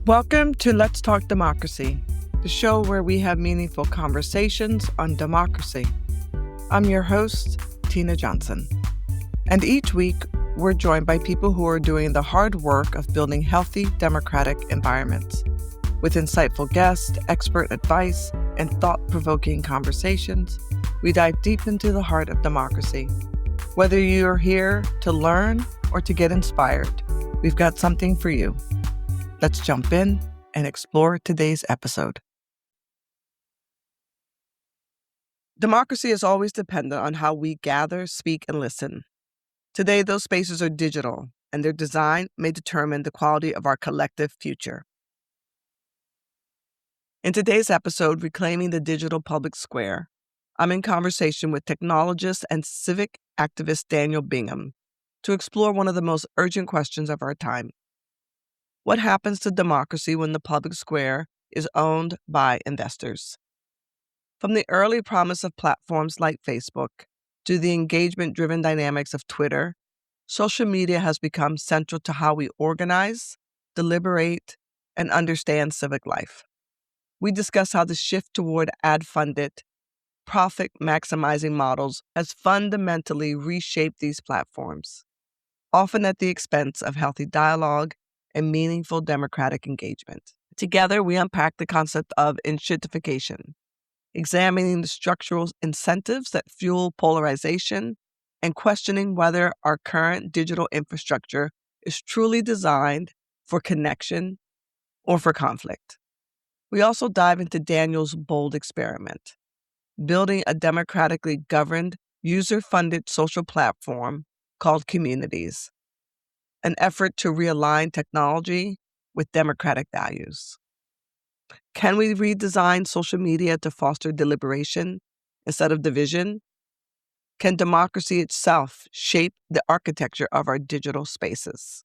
Welcome to Let's Talk Democracy, the show where we have meaningful conversations on democracy. I'm your host, Tina Johnson. And each week, we're joined by people who are doing the hard work of building healthy democratic environments. With insightful guests, expert advice, and thought-provoking conversations, we dive deep into the heart of democracy. Whether you're here to learn or to get inspired, we've got something for you. Let's jump in and explore today's episode. Democracy is always dependent on how we gather, speak, and listen. Today, those spaces are digital, and their design may determine the quality of our collective future. In today's episode, Reclaiming the Digital Public Square, I'm in conversation with technologist and civic activist Daniel Bingham to explore one of the most urgent questions of our time. What happens to democracy when the public square is owned by investors? From the early promise of platforms like Facebook to the engagement-driven dynamics of Twitter, social media has become central to how we organize, deliberate, and understand civic life. We discuss how the shift toward ad-funded, profit-maximizing models has fundamentally reshaped these platforms, often at the expense of healthy dialogue and meaningful democratic engagement. Together, we unpack the concept of enshittification, examining the structural incentives that fuel polarization and questioning whether our current digital infrastructure is truly designed for connection or for conflict. We also dive into Daniel's bold experiment, building a democratically governed, user-funded social platform called Communities, an effort to realign technology with democratic values. Can we redesign social media to foster deliberation instead of division? Can democracy itself shape the architecture of our digital spaces?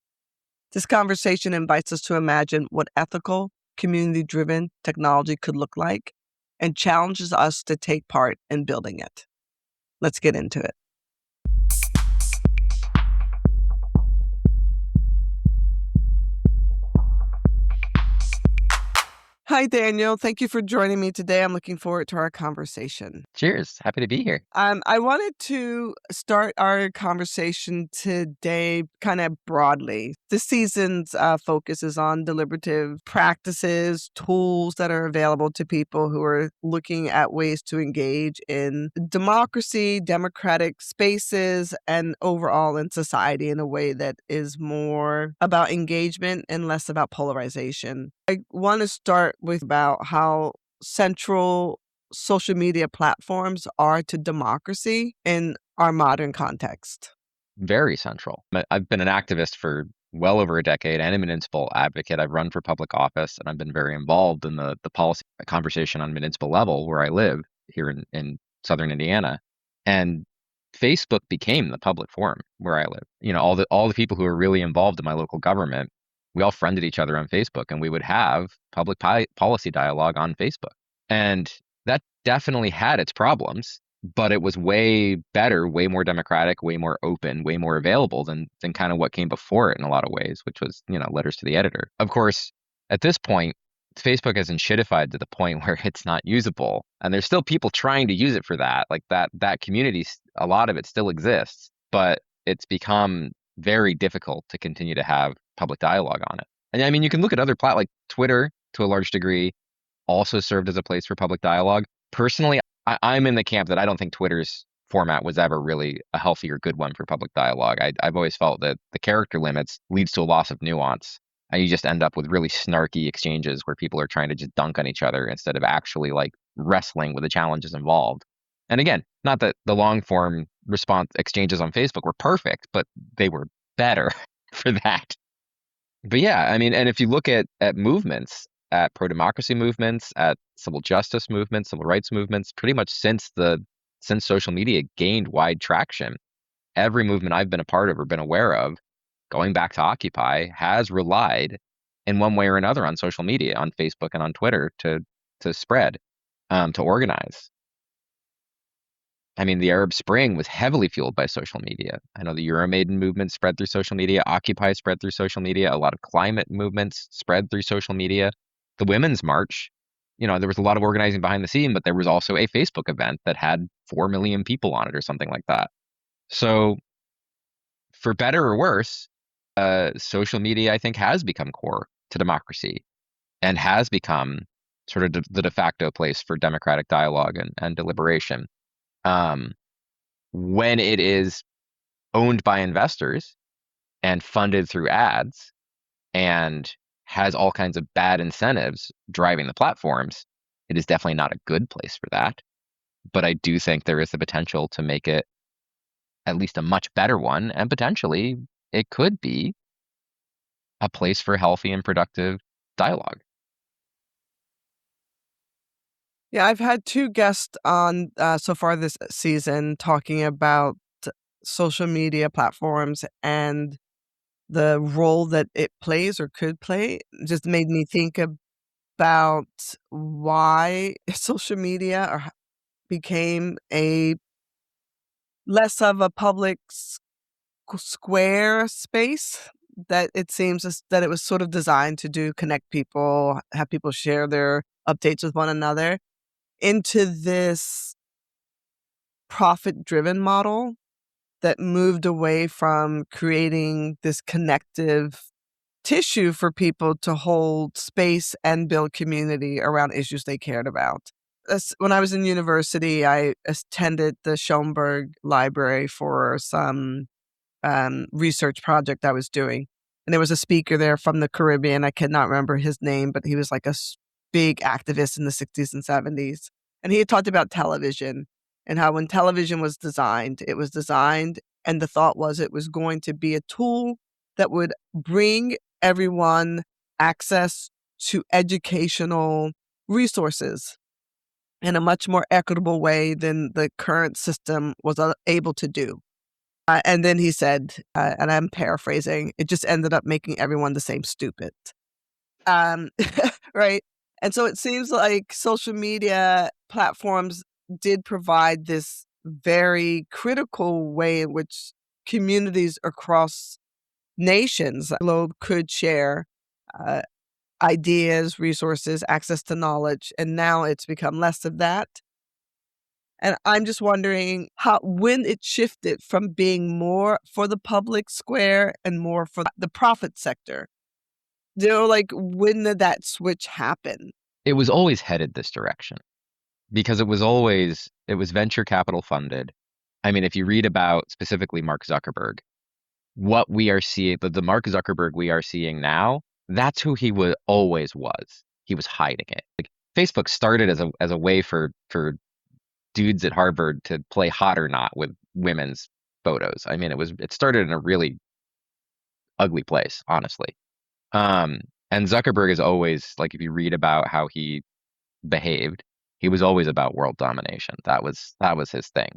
This conversation invites us to imagine what ethical, community-driven technology could look like and challenges us to take part in building it. Let's get into it. Hi, Daniel. Thank you for joining me today. I'm looking forward to our conversation. Cheers. Happy to be here. I wanted to start our conversation today kind of broadly. This season's focus is on deliberative practices, tools that are available to people who are looking at ways to engage in democracy, democratic spaces, and overall in society in a way that is more about engagement and less about polarization. I want to start with about how central social media platforms are to democracy in our modern context. Very central. I've been an activist for well over a decade and a municipal advocate. I've run for public office and I've been very involved in the policy conversation on municipal level where I live here in Southern Indiana. And Facebook became the public forum where I live. You know, all the people who are really involved in my local government, we all friended each other on Facebook and we would have public policy dialogue on Facebook. And that definitely had its problems, but it was way better, way more democratic, way more open, way more available than kind of what came before it in a lot of ways, which was, you know, letters to the editor. Of course, at this point, Facebook has enshittified to the point where it's not usable. And there's still people trying to use it for that. Like that community, a lot of it still exists, but it's become very difficult to continue to have public dialogue on it. And I mean, you can look at other platforms like Twitter to a large degree also served as a place for public dialogue. Personally, I'm in the camp that I don't think Twitter's format was ever really a healthy or good one for public dialogue. I've always felt that the character limits leads to a loss of nuance. And you just end up with really snarky exchanges where people are trying to just dunk on each other instead of actually like wrestling with the challenges involved. And again, not that the long form response exchanges on Facebook were perfect, but they were better for that. But yeah, I mean, and if you look at movements, at pro-democracy movements, at civil justice movements, civil rights movements, pretty much since social media gained wide traction, every movement I've been a part of or been aware of, going back to Occupy, has relied in one way or another on social media, on Facebook and on Twitter to spread, to organize. I mean, the Arab Spring was heavily fueled by social media. I know the Euromaidan movement spread through social media, Occupy spread through social media, a lot of climate movements spread through social media. The Women's March, there was a lot of organizing behind the scene, but there was also a Facebook event that had 4 million people on it or something like that. So, for better or worse, social media, I think, has become core to democracy and has become sort of the de facto place for democratic dialogue and deliberation. When it is owned by investors and funded through ads and has all kinds of bad incentives driving the platforms, it is definitely not a good place for that. But I do think there is the potential to make it at least a much better one, and potentially it could be a place for healthy and productive dialogue. Yeah, I've had two guests on so far this season talking about social media platforms and the role that it plays or could play. It just made me think about why social media became a less of a public square space, that it seems that it was sort of designed to connect people, have people share their updates with one another, into this profit-driven model that moved away from creating this connective tissue for people to hold space and build community around issues they cared about. When I was in university, I attended the Schoenberg Library for some research project I was doing. And there was a speaker there from the Caribbean. I cannot remember his name, but he was like a big activist in the 60s and 70s. And he had talked about television and how when television was designed, it was designed and the thought was it was going to be a tool that would bring everyone access to educational resources in a much more equitable way than the current system was able to do. And then he said, and I'm paraphrasing, it just ended up making everyone the same stupid. Um, right? And so it seems like social media platforms did provide this very critical way in which communities across nations globe could share uh, ideas, resources, access to knowledge. And now it's become less of that. And I'm just wondering when it shifted from being more for the public square and more for the profit sector. Like, when did that switch happen? It was always headed this direction because it was venture capital funded. I mean, if you read about specifically Mark Zuckerberg, what we are seeing, the Mark Zuckerberg we are seeing now, that's who he always was. He was hiding it. Like, Facebook started as a way for dudes at Harvard to play hot or not with women's photos. I mean, it started in a really ugly place, honestly. And Zuckerberg is always, like, if you read about how he behaved, he was always about world domination. That was his thing.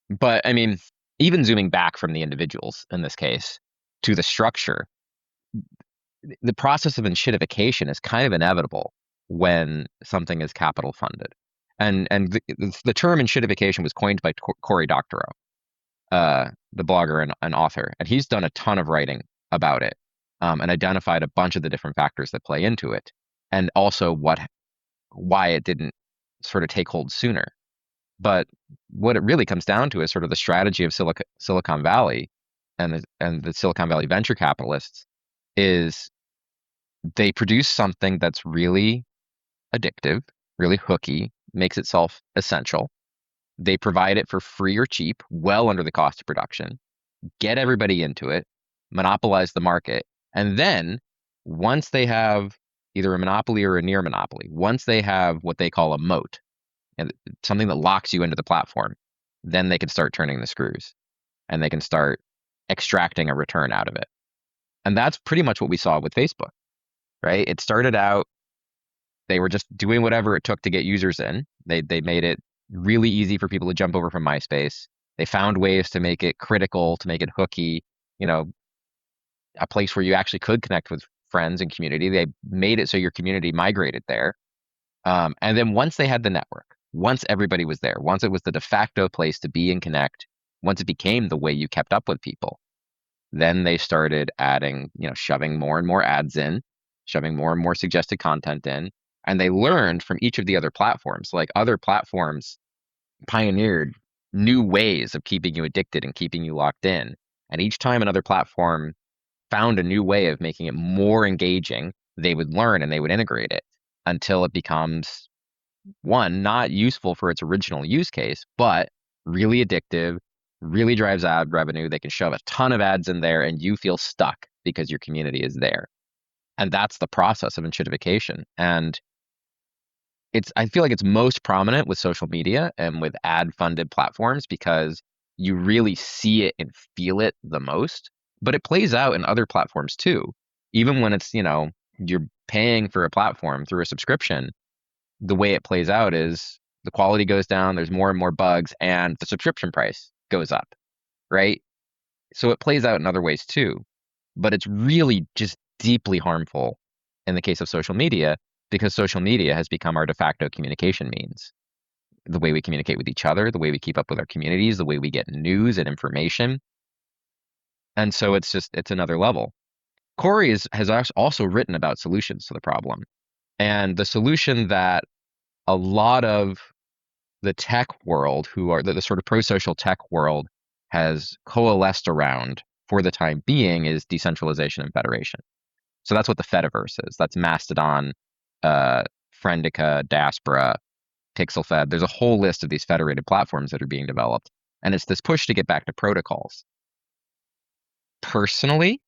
But I mean, even zooming back from the individuals in this case to the structure, the process of enshittification is kind of inevitable when something is capital funded. And the term enshittification was coined by Cory Doctorow, the blogger and author, and he's done a ton of writing about it, and identified a bunch of the different factors that play into it, and also why it didn't sort of take hold sooner. But what it really comes down to is sort of the strategy of Silicon Valley and the Silicon Valley venture capitalists is they produce something that's really addictive, really hooky, makes itself essential. They provide it for free or cheap, well under the cost of production, get everybody into it, monopolize the market, and then once they have either a monopoly or a near monopoly, once they have what they call a moat, and something that locks you into the platform, then they can start turning the screws and they can start extracting a return out of it. And that's pretty much what we saw with Facebook, right? It started out, they were just doing whatever it took to get users in. They made it really easy for people to jump over from MySpace. They found ways to make it critical, to make it hooky, a place where you actually could connect with friends and community. They made it so your community migrated there. And then once they had the network, once everybody was there, once it was the de facto place to be and connect, once it became the way you kept up with people, then they started adding, shoving more and more ads in, shoving more and more suggested content in. And they learned from each of the other platforms. Like other platforms pioneered new ways of keeping you addicted and keeping you locked in. And each time another platform found a new way of making it more engaging, they would learn and they would integrate it until it becomes, one, not useful for its original use case, but really addictive, really drives ad revenue. They can shove a ton of ads in there and you feel stuck because your community is there. And that's the process of enshittification. And I feel like it's most prominent with social media and with ad funded platforms because you really see it and feel it the most, but it plays out in other platforms too. Even when it's, you're paying for a platform through a subscription, the way it plays out is the quality goes down, there's more and more bugs, and the subscription price goes up, right? So it plays out in other ways too. But it's really just deeply harmful in the case of social media because social media has become our de facto communication means. The way we communicate with each other, the way we keep up with our communities, the way we get news and information. And so it's another level. Corey has also written about solutions to the problem. And the solution that a lot of the tech world, who are the sort of pro-social tech world, has coalesced around for the time being is decentralization and federation. So that's what the Fediverse is. That's Mastodon, Friendica, Diaspora, PixelFed. There's a whole list of these federated platforms that are being developed. And it's this push to get back to protocols. Personally,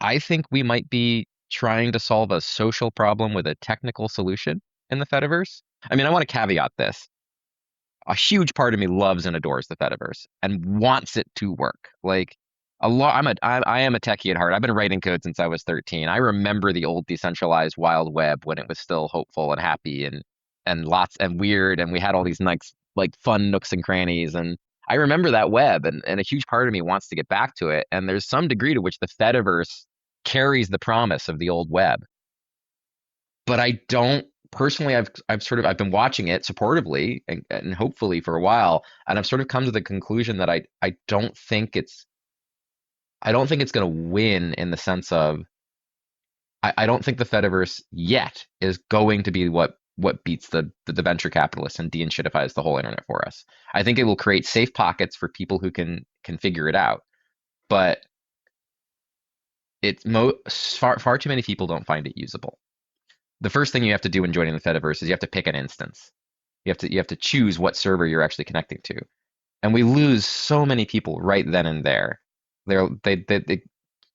I think we might be trying to solve a social problem with a technical solution in the Fediverse. I mean, I want to caveat this. A huge part of me loves and adores the Fediverse and wants it to work. Like I am a techie at heart. I've been writing code since I was 13. I remember the old decentralized wild web when it was still hopeful and happy and lots and weird, and we had all these nice like fun nooks and crannies. And I remember that web, and a huge part of me wants to get back to it. And there's some degree to which the Fediverse carries the promise of the old web. But I don't personally. I've been watching it supportively and hopefully for a while, and I've sort of come to the conclusion that I don't think it's going to win in the sense of I don't think the Fediverse yet is going to be what beats the venture capitalists and de-enshittifies the whole internet for us. I think it will create safe pockets for people who can figure it out, but far too many people don't find it usable. The first thing you have to do when joining the Fediverse is you have to pick an instance. You have to choose what server you're actually connecting to, and we lose so many people right then and there.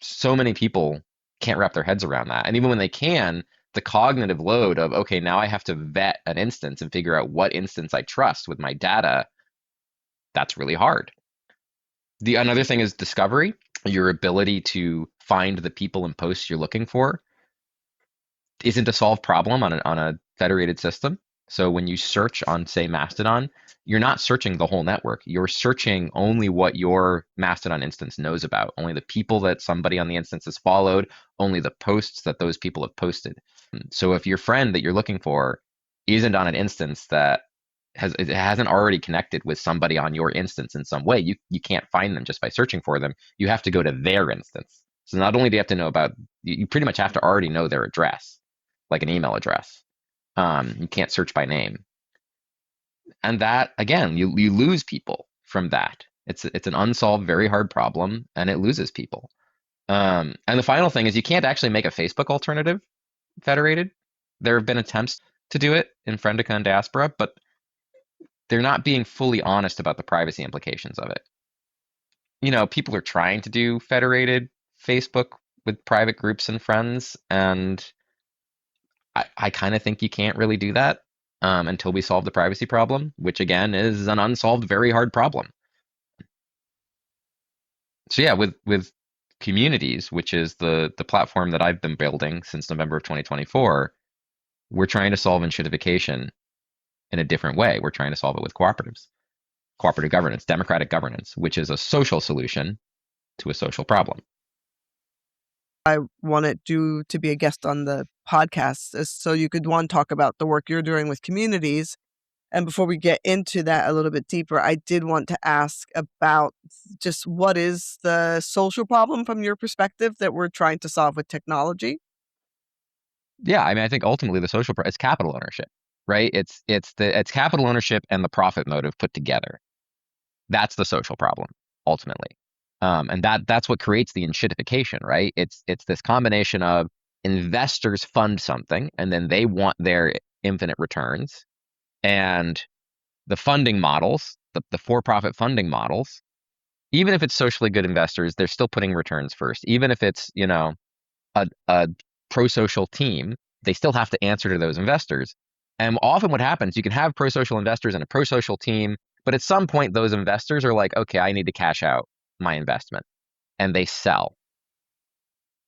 So many people can't wrap their heads around that, and even when they can, the cognitive load of okay, now I have to vet an instance and figure out what instance I trust with my data. That's really hard. Another thing is discovery. Your ability to find the people and posts you're looking for isn't a solved problem on a federated system. So when you search on, say, Mastodon, you're not searching the whole network. You're searching only what your Mastodon instance knows about, only the people that somebody on the instance has followed, only the posts that those people have posted. So if your friend that you're looking for isn't on an instance that hasn't already connected with somebody on your instance in some way, you can't find them just by searching for them. You have to go to their instance. So not only do you have to know about, you pretty much have to already know their address, like an email address. You can't search by name. And that, again, you lose people from that. It's an unsolved, very hard problem, and it loses people. And the final thing is you can't actually make a Facebook alternative federated. There have been attempts to do it in Friendica and Diaspora, but they're not being fully honest about the privacy implications of it. People are trying to do federated Facebook with private groups and friends, and I kind of think you can't really do that until we solve the privacy problem, which again is an unsolved, very hard problem. So yeah, with communities, which is the platform that I've been building since November of 2024, we're trying to solve enshittification in a different way. We're trying to solve it with cooperatives, cooperative governance, democratic governance, which is a social solution to a social problem. I wanted you to be a guest on the podcast so you could, one, talk about the work you're doing with communities, And before we get into that a little bit deeper, I did want to ask about just what is the social problem from your perspective that we're trying to solve with technology? Yeah, I mean, I think ultimately the it's capital ownership, right? It's capital ownership and the profit motive put together. That's the social problem ultimately, and that's what creates the enshittification, right? It's this combination of investors fund something and then they want their infinite returns, and the funding models, the for-profit funding models, even if it's socially good investors, they're still putting returns first. Even if it's, a pro-social team, they still have to answer to those investors. And often what happens, you can have pro-social investors and a pro-social team, but at some point those investors are like, okay, I need to cash out my investment, and they sell.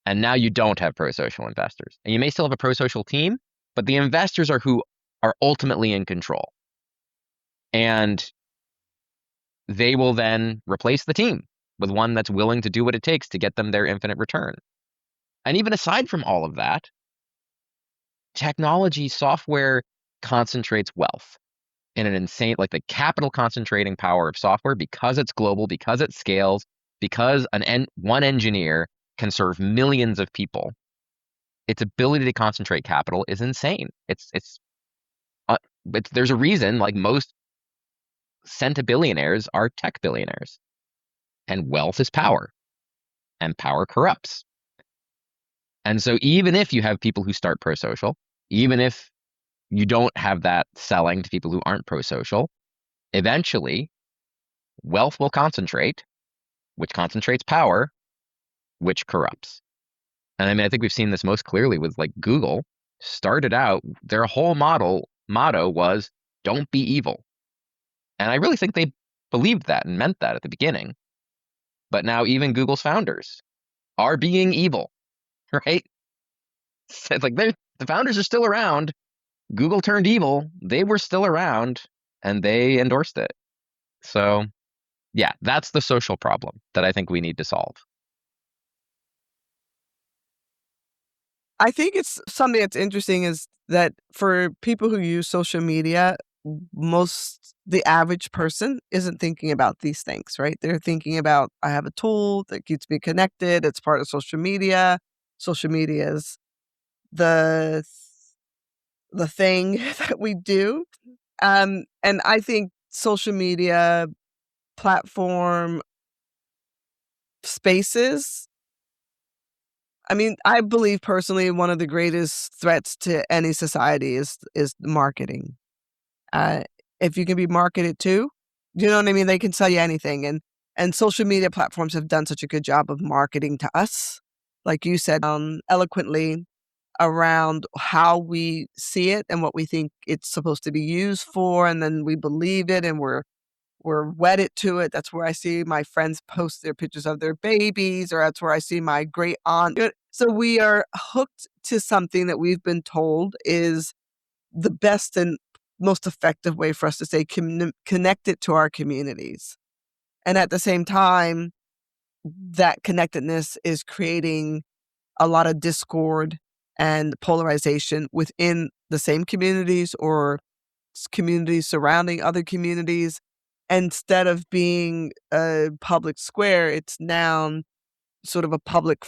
And now you don't have pro-social investors. And you may still have a pro-social team, but the investors are who are ultimately in control. And they will then replace the team with one that's willing to do what it takes to get them their infinite return. And even aside from all of that, technology software concentrates wealth in an insane, like the capital concentrating power of software, because it's global, because it scales, because one engineer can serve millions of people. Its ability to concentrate capital is insane. There's a reason like most centibillionaires are tech billionaires, and wealth is power, and power corrupts. And so even if you have people who start pro-social, even if you don't have that selling to people who aren't pro-social, eventually wealth will concentrate, which concentrates power, which corrupts. And I mean, I think we've seen this most clearly with like Google. Started out, their whole motto was don't be evil. And I really think they believed that and meant that at the beginning. But now even Google's founders are being evil, right? It's like the founders are still around. Google turned evil. They were still around and they endorsed it. So yeah, that's the social problem that I think we need to solve. I think it's something that's interesting is that for people who use social media, the average person isn't thinking about these things, right? They're thinking about, I have a tool that keeps me connected. It's part of social media. Social media is the the thing that we do. And I think social media platform spaces, I mean, I believe personally one of the greatest threats to any society is marketing. Uh, if you can be marketed to, you know what I mean? They can sell you anything. And social media platforms have done such a good job of marketing to us, like you said, eloquently around how we see it and what we think it's supposed to be used for, and then we believe it and we're wedded to it. That's where I see my friends post their pictures of their babies, or that's where I see my great aunt. So we are hooked to something that we've been told is the best and most effective way for us to stay connected to our communities. And at the same time, that connectedness is creating a lot of discord and polarization within the same communities or communities surrounding other communities. Instead of being a public square, it's now sort of a public,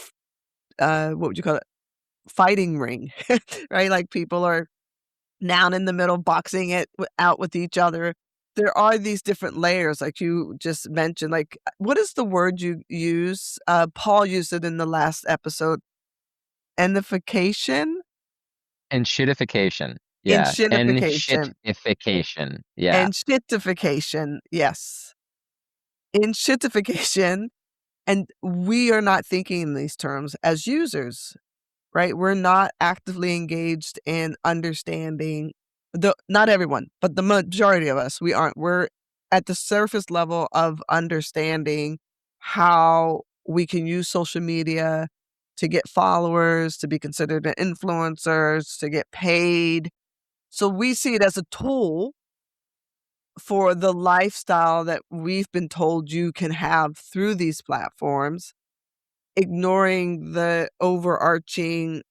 what would you call it? Fighting ring, right? Like people are down in the middle boxing it out with each other. There are these different layers, like you just mentioned. Like, what is the word you use? Paul used it in the last episode. Enification And shitification. and Yeah. And shitification shitification. Yeah. and shitification. Yes. In shitification. And we are not thinking in these terms as users, right? We're not actively engaged in understanding not everyone, but the majority of us, we aren't. We're at the surface level of understanding how we can use social media to get followers, to be considered an influencers, to get paid. So we see it as a tool for the lifestyle that we've been told you can have through these platforms, ignoring the overarching,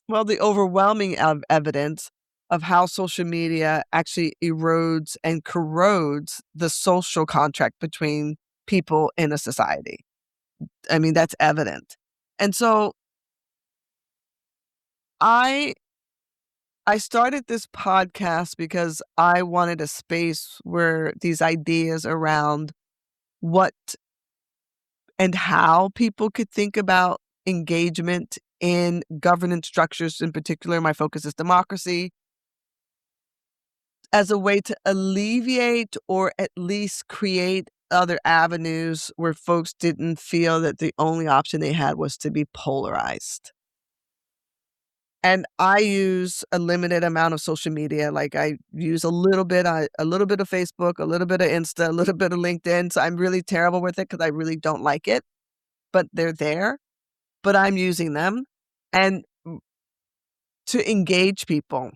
well, the overwhelming evidence of how social media actually erodes and corrodes the social contract between people in a society. I mean, that's evident. And so I started this podcast because I wanted a space where these ideas around what and how people could think about engagement in governance structures, in particular, my focus is democracy, as a way to alleviate or at least create other avenues where folks didn't feel that the only option they had was to be polarized. And I use a limited amount of social media. Like I use a little bit of Facebook, a little bit of Insta, a little bit of LinkedIn. So I'm really terrible with it because I really don't like it, but they're there. But I'm using them and to engage people.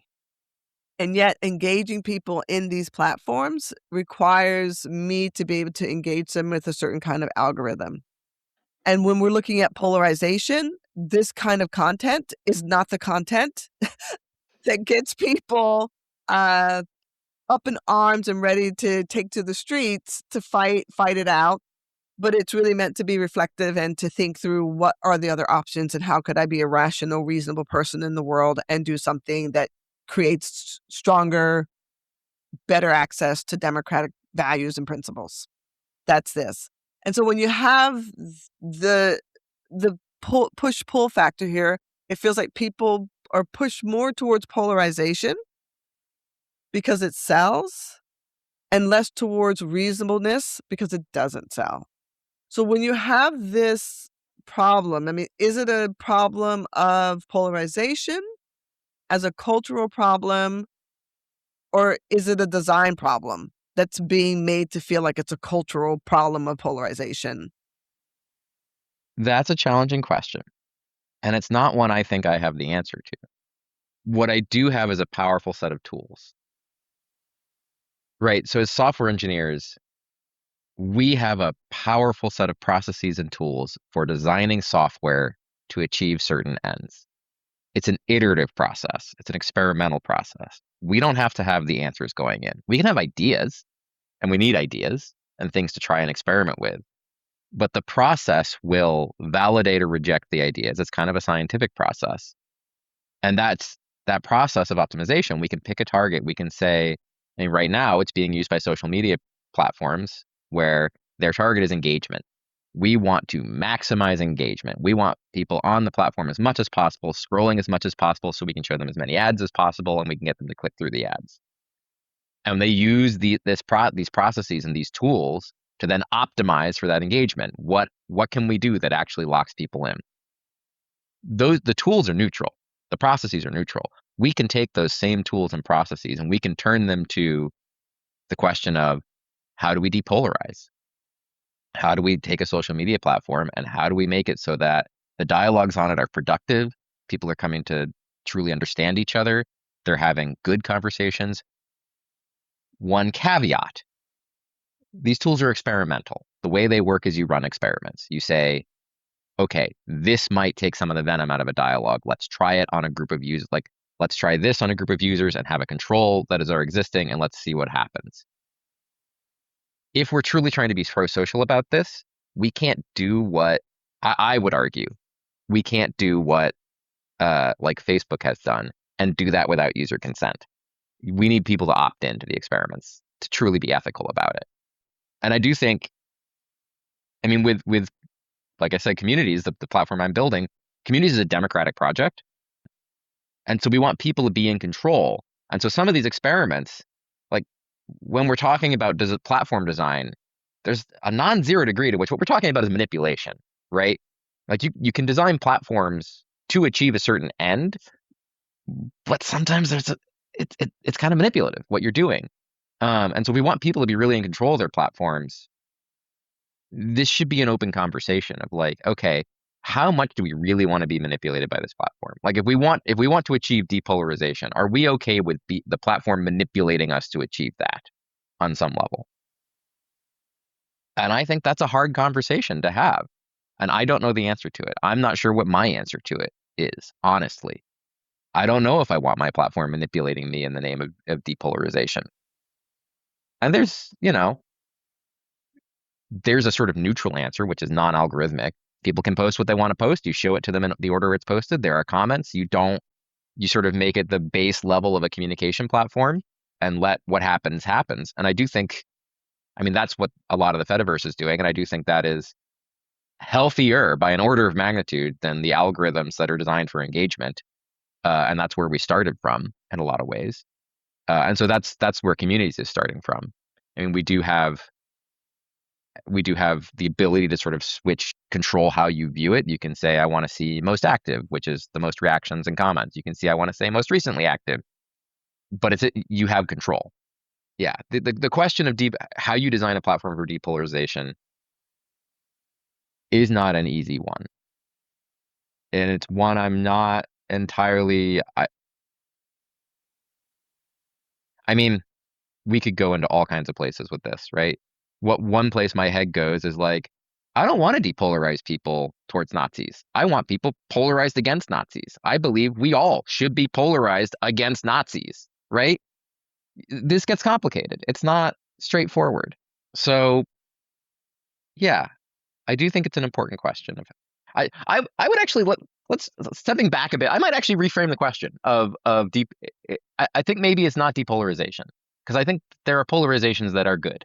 And yet engaging people in these platforms requires me to be able to engage them with a certain kind of algorithm. And when we're looking at polarization, this kind of content is not the content that gets people up in arms and ready to take to the streets to fight it out. But it's really meant to be reflective and to think through what are the other options and how could I be a rational, reasonable person in the world and do something that creates stronger, better access to democratic values and principles. That's this. And so when you have the push-pull factor here, it feels like people are pushed more towards polarization because it sells and less towards reasonableness because it doesn't sell. So when you have this problem, I mean, is it a problem of polarization as a cultural problem, or is it a design problem that's being made to feel like it's a cultural problem of polarization? That's a challenging question. And it's not one I think I have the answer to. What I do have is a powerful set of tools. Right. So as software engineers, we have a powerful set of processes and tools for designing software to achieve certain ends. It's an iterative process. It's an experimental process. We don't have to have the answers going in. We can have ideas, and we need ideas and things to try and experiment with. But the process will validate or reject the ideas. It's kind of a scientific process. And that's that process of optimization. We can pick a target. We can say, I mean, right now it's being used by social media platforms where their target is engagement. We want to maximize engagement. We want people on the platform as much as possible, scrolling as much as possible so we can show them as many ads as possible and we can get them to click through the ads. And they use these processes and these tools to then optimize for that engagement. What can we do that actually locks people in? The tools are neutral. The processes are neutral. We can take those same tools and processes and we can turn them to the question of how do we depolarize? How do we take a social media platform and how do we make it so that the dialogues on it are productive? People are coming to truly understand each other. They're having good conversations. One caveat, these tools are experimental. The way they work is you run experiments. You say, okay, this might take some of the venom out of a dialogue. Let's try it on a group of users. Like, let's try this on a group of users and have a control that is our existing, and let's see what happens. If we're truly trying to be pro-social about this, we can't do what I would argue. We can't do what like Facebook has done and do that without user consent. We need people to opt into the experiments to truly be ethical about it. And I do think, I mean, with like I said, communities, the platform I'm building, communities is a democratic project. And so we want people to be in control. And so some of these experiments, like when we're talking about platform design, there's a non-zero degree to which what we're talking about is manipulation, right? Like you can design platforms to achieve a certain end, but sometimes it's kind of manipulative what you're doing. And so we want people to be really in control of their platforms. This should be an open conversation of like, okay, how much do we really want to be manipulated by this platform? Like if we want to achieve depolarization, are we okay with the platform manipulating us to achieve that on some level? And I think that's a hard conversation to have. And I don't know the answer to it. I'm not sure what my answer to it is, honestly. I don't know if I want my platform manipulating me in the name of depolarization. And there's a sort of neutral answer, which is non-algorithmic. People can post what they want to post. You show it to them in the order it's posted. There are comments. You sort of make it the base level of a communication platform and let what happens happens. And I do think, that's what a lot of the Fediverse is doing. And I do think that is healthier by an order of magnitude than the algorithms that are designed for engagement. And that's where we started from in a lot of ways. And so that's where communities is starting from. We do have the ability to sort of control how you view it. You can say, I want to see most active, which is the most reactions and comments. You can see, I want to say most recently active, but you have control. Yeah. The question of how you design a platform for depolarization is not an easy one. And it's one I'm not entirely, we could go into all kinds of places with this, right? What one place my head goes is like, I don't want to depolarize people towards Nazis. I want people polarized against Nazis. I believe we all should be polarized against Nazis, right? This gets complicated. It's not straightforward. So, yeah, I do think it's an important question. I would actually let's stepping back a bit. I might actually reframe the question of deep. I think maybe it's not depolarization, because I think there are polarizations that are good.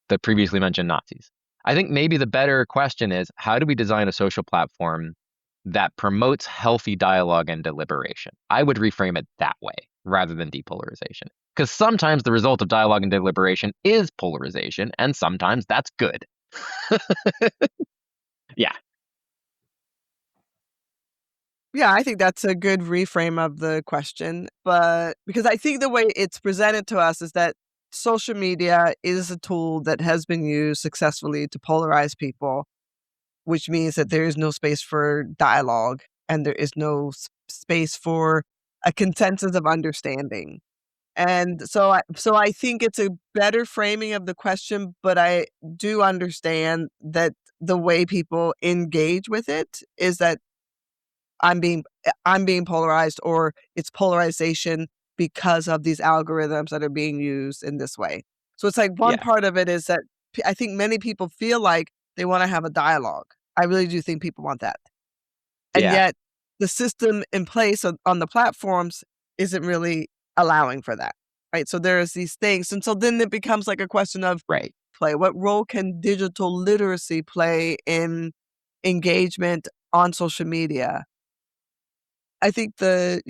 The previously mentioned Nazis. I think maybe the better question is, how do we design a social platform that promotes healthy dialogue and deliberation? I would reframe it that way rather than depolarization, because sometimes the result of dialogue and deliberation is polarization, and sometimes that's good. Yeah. Yeah, I think that's a good reframe of the question, but because I think the way it's presented to us is that social media is a tool that has been used successfully to polarize people, which means that there is no space for dialogue and there is no space for a consensus of understanding. And so I think it's a better framing of the question, but I do understand that the way people engage with it is that I'm being polarized, or it's polarization because of these algorithms that are being used in this way. So it's like one Yeah. part of it is that I think many people feel like they want to have a dialogue. I really do think people want that. And Yeah. yet the system in place on the platforms isn't really allowing for that. Right. So there's these things. And so then it becomes like a question of Right. play. What role can digital literacy play in engagement on social media? I think the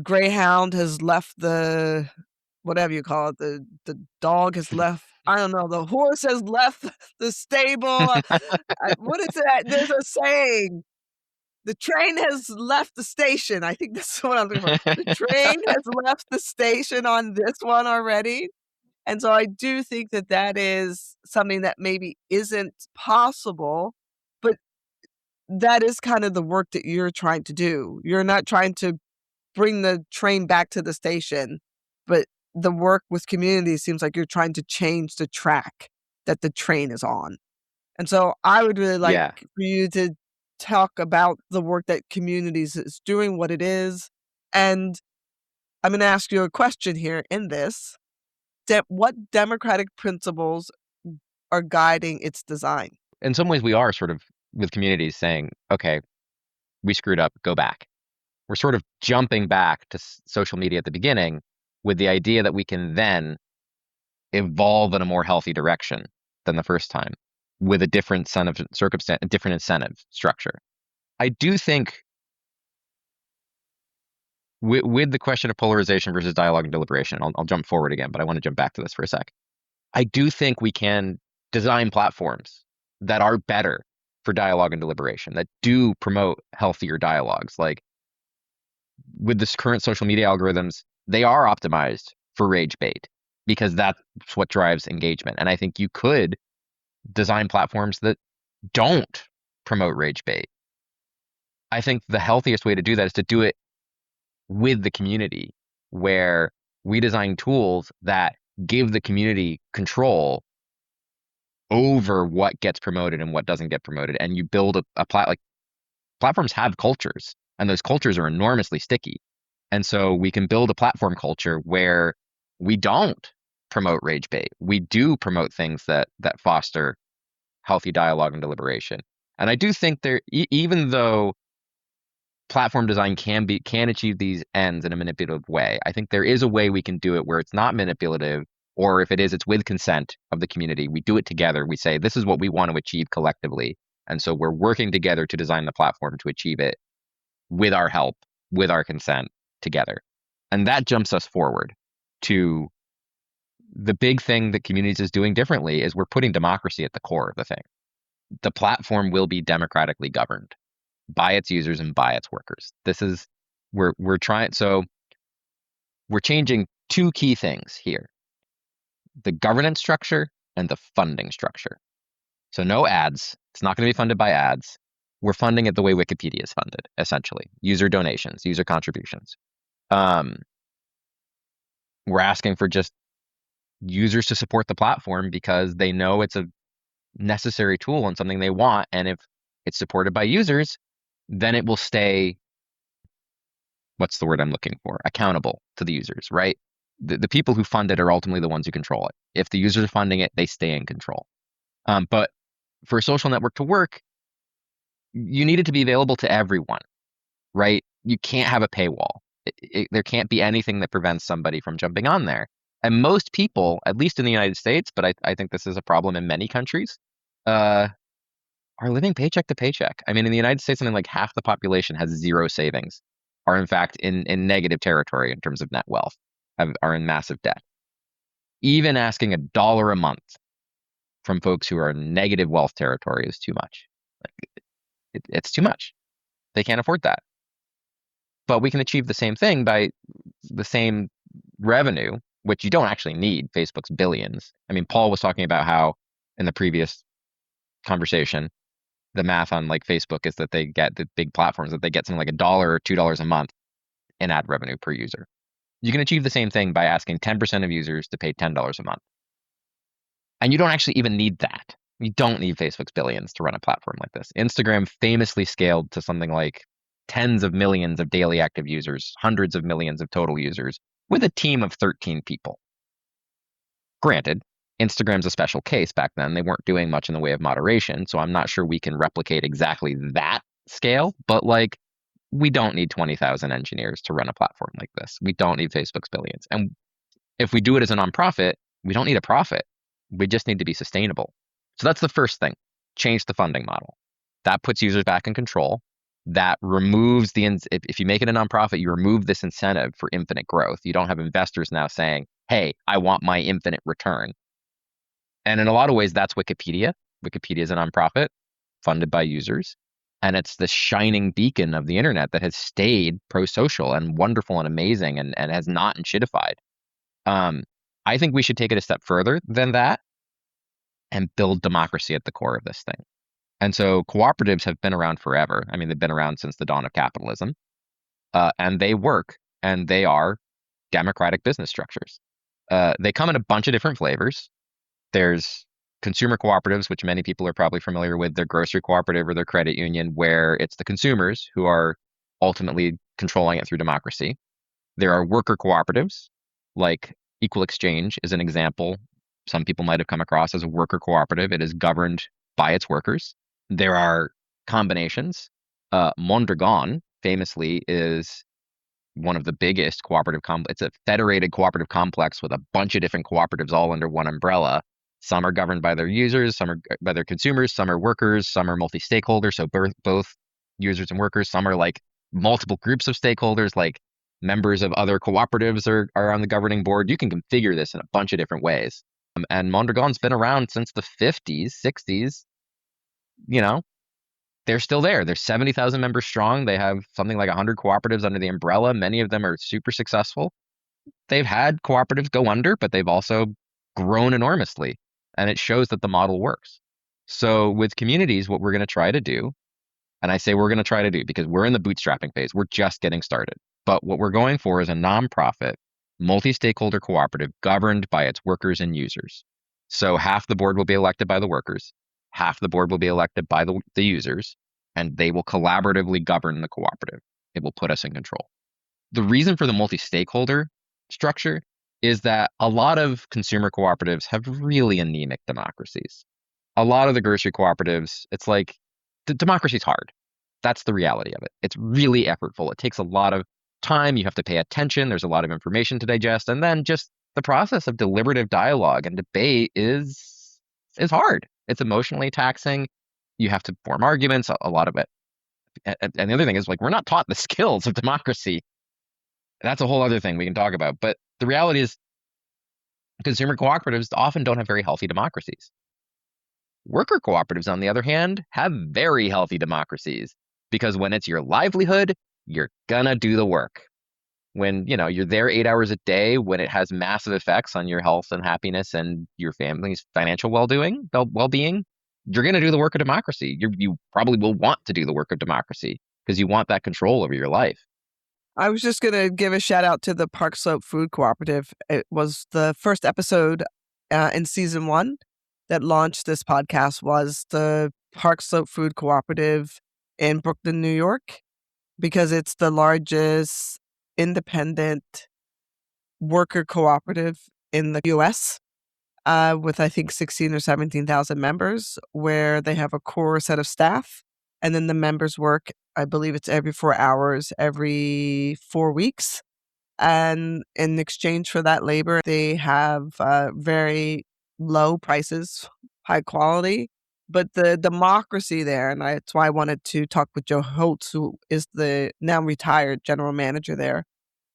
greyhound has left the whatever you call it, the dog has left, I don't know, the horse has left the stable. What is it? There's a saying, "The train has left the station." I think that's what I'm looking for. The train has left the station on this one already. And so I do think that that is something that maybe isn't possible, but that is kind of the work that you're trying to do. You're not trying to bring the train back to the station, but the work with community seems like you're trying to change the track that the train is on. And so I would really like Yeah. for you to talk about the work that communities is doing, what it is. And I'm going to ask you a question here in this. What democratic principles are guiding its design? In some ways, we are sort of with communities saying, okay, we screwed up, go back. We're sort of jumping back to social media at the beginning with the idea that we can then evolve in a more healthy direction than the first time with a different set of circumstance, a different incentive structure. I do think with the question of polarization versus dialogue and deliberation, I'll jump forward again, but I want to jump back to this for a sec. I do think we can design platforms that are better for dialogue and deliberation, that do promote healthier dialogues. Like with this current social media algorithms, they are optimized for rage bait because that's what drives engagement. And I think you could design platforms that don't promote rage bait. I think the healthiest way to do that is to do it with the community, where we design tools that give the community control over what gets promoted and what doesn't get promoted. And you build like platforms have cultures. And those cultures are enormously sticky. And so we can build a platform culture where we don't promote rage bait. We do promote things that foster healthy dialogue and deliberation. And I do think even though platform design can achieve these ends in a manipulative way, I think there is a way we can do it where it's not manipulative, or if it is, it's with consent of the community. We do it together. We say, this is what we want to achieve collectively. And so we're working together to design the platform to achieve it with our help, with our consent together. And that jumps us forward to the big thing that Communities is doing differently is we're putting democracy at the core of the thing. The platform will be democratically governed by its users and by its workers. We're changing two key things here: the governance structure and the funding structure. So no ads. It's not going to be funded by ads. We're funding it the way Wikipedia is funded, essentially. User donations, user contributions. We're asking for just users to support the platform because they know it's a necessary tool and something they want. And if it's supported by users, then it will stay, what's the word I'm looking for? Accountable to the users, right? The people who fund it are ultimately the ones who control it. If the users are funding it, they stay in control. But for a social network to work, you need it to be available to everyone, right? You can't have a paywall. There can't be anything that prevents somebody from jumping on there. And most people, at least in the United States, but I think this is a problem in many countries, are living paycheck to paycheck. I mean, in the United States, something like half the population has zero savings, are in fact in negative territory in terms of net wealth, are in massive debt. Even asking $1 a month from folks who are in negative wealth territory is too much. It's too much. They can't afford that. But we can achieve the same thing by the same revenue, which you don't actually need Facebook's billions. I mean, Paul was talking about how in the previous conversation, the math on like Facebook is that they get the big platforms that they get something like $1 or $2 a month in ad revenue per user. You can achieve the same thing by asking 10% of users to pay $10 a month. And you don't actually even need that. You don't need Facebook's billions to run a platform like this. Instagram famously scaled to something like tens of millions of daily active users, hundreds of millions of total users, with a team of 13 people. Granted, Instagram's a special case back then. They weren't doing much in the way of moderation, so I'm not sure we can replicate exactly that scale, but like, we don't need 20,000 engineers to run a platform like this. We don't need Facebook's billions. And if we do it as a nonprofit, we don't need a profit. We just need to be sustainable. So that's the first thing. Change the funding model. That puts users back in control. That removes if you make it a nonprofit, you remove this incentive for infinite growth. You don't have investors now saying, hey, I want my infinite return. And in a lot of ways, that's Wikipedia. Wikipedia is a nonprofit funded by users. And it's the shining beacon of the internet that has stayed pro-social and wonderful and amazing and has not shitified. I think we should take it a step further than that and build democracy at the core of this thing. And so cooperatives have been around forever. I mean, they've been around since the dawn of capitalism. And they work, and they are democratic business structures. They come in a bunch of different flavors. There's consumer cooperatives, which many people are probably familiar with, their grocery cooperative or their credit union, where it's the consumers who are ultimately controlling it through democracy. There are worker cooperatives, like Equal Exchange is an example some people might have come across as a worker cooperative. It is governed by its workers. There are combinations. Mondragon famously is one of the biggest cooperative it's a federated cooperative complex with a bunch of different cooperatives all under one umbrella. Some are governed by their users, some are by their consumers, some are workers, some are multi-stakeholder, so both users and workers. Some are like multiple groups of stakeholders, like members of other cooperatives are on the governing board. You can configure this in a bunch of different ways. And Mondragon's been around since the 50s, 60s. You know, they're still there. They're 70,000 members strong. They have something like 100 cooperatives under the umbrella. Many of them are super successful. They've had cooperatives go under, but they've also grown enormously. And it shows that the model works. So with Communities, what we're going to try to do, and I say we're going to try to do because we're in the bootstrapping phase, we're just getting started. But what we're going for is a nonprofit, multi-stakeholder cooperative governed by its workers and users. So half the board will be elected by the workers, half the board will be elected by the users, and they will collaboratively govern the cooperative. it will put us in control. The reason for the multi-stakeholder structure is that a lot of consumer cooperatives have really anemic democracies. A lot of the grocery cooperatives, it's like democracy's hard. That's the reality of it. It's really effortful. It takes a lot of time. You have to pay attention. There's a lot of information to digest. And then just the process of deliberative dialogue and debate is hard. It's emotionally taxing. You have to form arguments, a lot of it. And the other thing is, like, we're not taught the skills of democracy. That's a whole other thing we can talk about. But the reality is consumer cooperatives often don't have very healthy democracies. Worker cooperatives, on the other hand, have very healthy democracies because when it's your livelihood, you're gonna do the work. When, you're there 8 hours a day, when it has massive effects on your health and happiness and your family's financial well-being, you're gonna do the work of democracy. You probably will want to do the work of democracy because you want that control over your life. I was just going to give a shout out to the Park Slope Food Cooperative. It was the first episode in season 1 that launched this podcast was the Park Slope Food Cooperative in Brooklyn, New York, because it's the largest independent worker cooperative in the U.S. With, I think, 16 or 17,000 members, where they have a core set of staff. And then the members work, I believe it's every 4 hours, every 4 weeks. And in exchange for that labor, they have very low prices, high quality. But the democracy there, and that's why I wanted to talk with Joe Holtz, who is the now retired general manager there,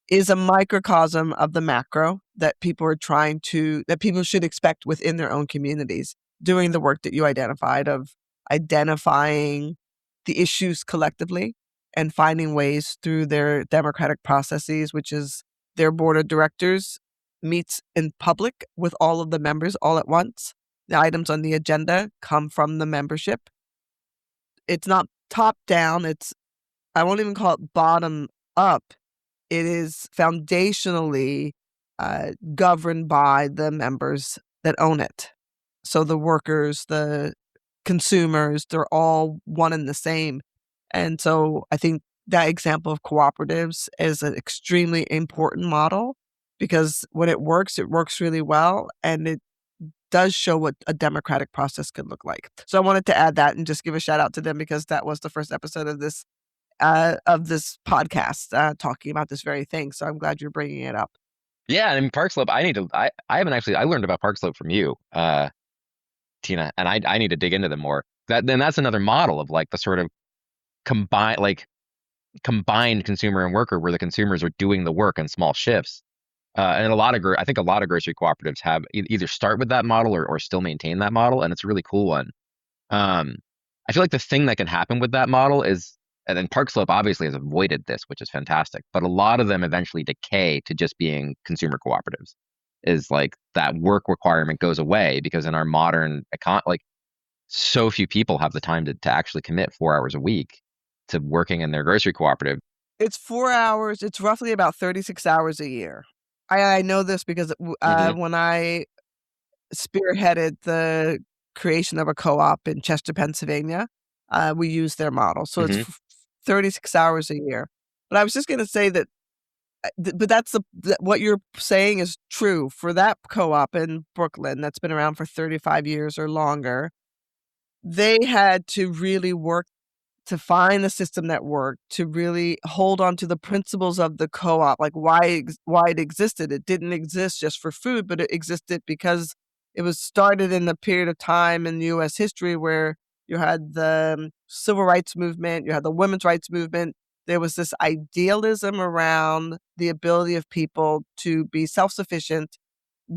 is a microcosm of the macro that people should expect within their own communities, doing the work that you identified of identifying the issues collectively and finding ways through their democratic processes, which is their board of directors meets in public with all of the members all at once. The items on the agenda come from the membership. It's not top down. I won't even call it bottom up. It is foundationally governed by the members that own it. So the workers, the consumers, they're all one and the same. And so I think that example of cooperatives is an extremely important model because when it works really well, and it does show what a democratic process could look like. So I wanted to add that and just give a shout out to them because that was the first episode of this podcast talking about this very thing. So I'm glad you're bringing it up. Yeah, and Park Slope, I learned about Park Slope from you, Tina, and I need to dig into them more. That's another model of like the sort of combined consumer and worker, where the consumers are doing the work in small shifts. And I think a lot of grocery cooperatives have either start with that model or still maintain that model, and it's a really cool one. I feel like the thing that can happen with that model is, and then Park Slope obviously has avoided this, which is fantastic, but a lot of them eventually decay to just being consumer cooperatives. Is like that work requirement goes away because in our modern so few people have the time to actually commit 4 hours a week to working in their grocery cooperative. It's 4 hours. It's roughly about 36 hours a year. I know this because when I spearheaded the creation of a co-op in Chester, Pennsylvania, we used their model. So it's 36 hours a year. But I was just going to say that, but that's what you're saying is true for that co-op in Brooklyn that's been around for 35 years or longer. They had to really work to find a system that worked, to really hold on to the principles of the co-op, like why it existed. It didn't exist just for food, but it existed because it was started in a period of time in U.S. history where you had the civil rights movement, you had the women's rights movement. There was this idealism around the ability of people to be self-sufficient,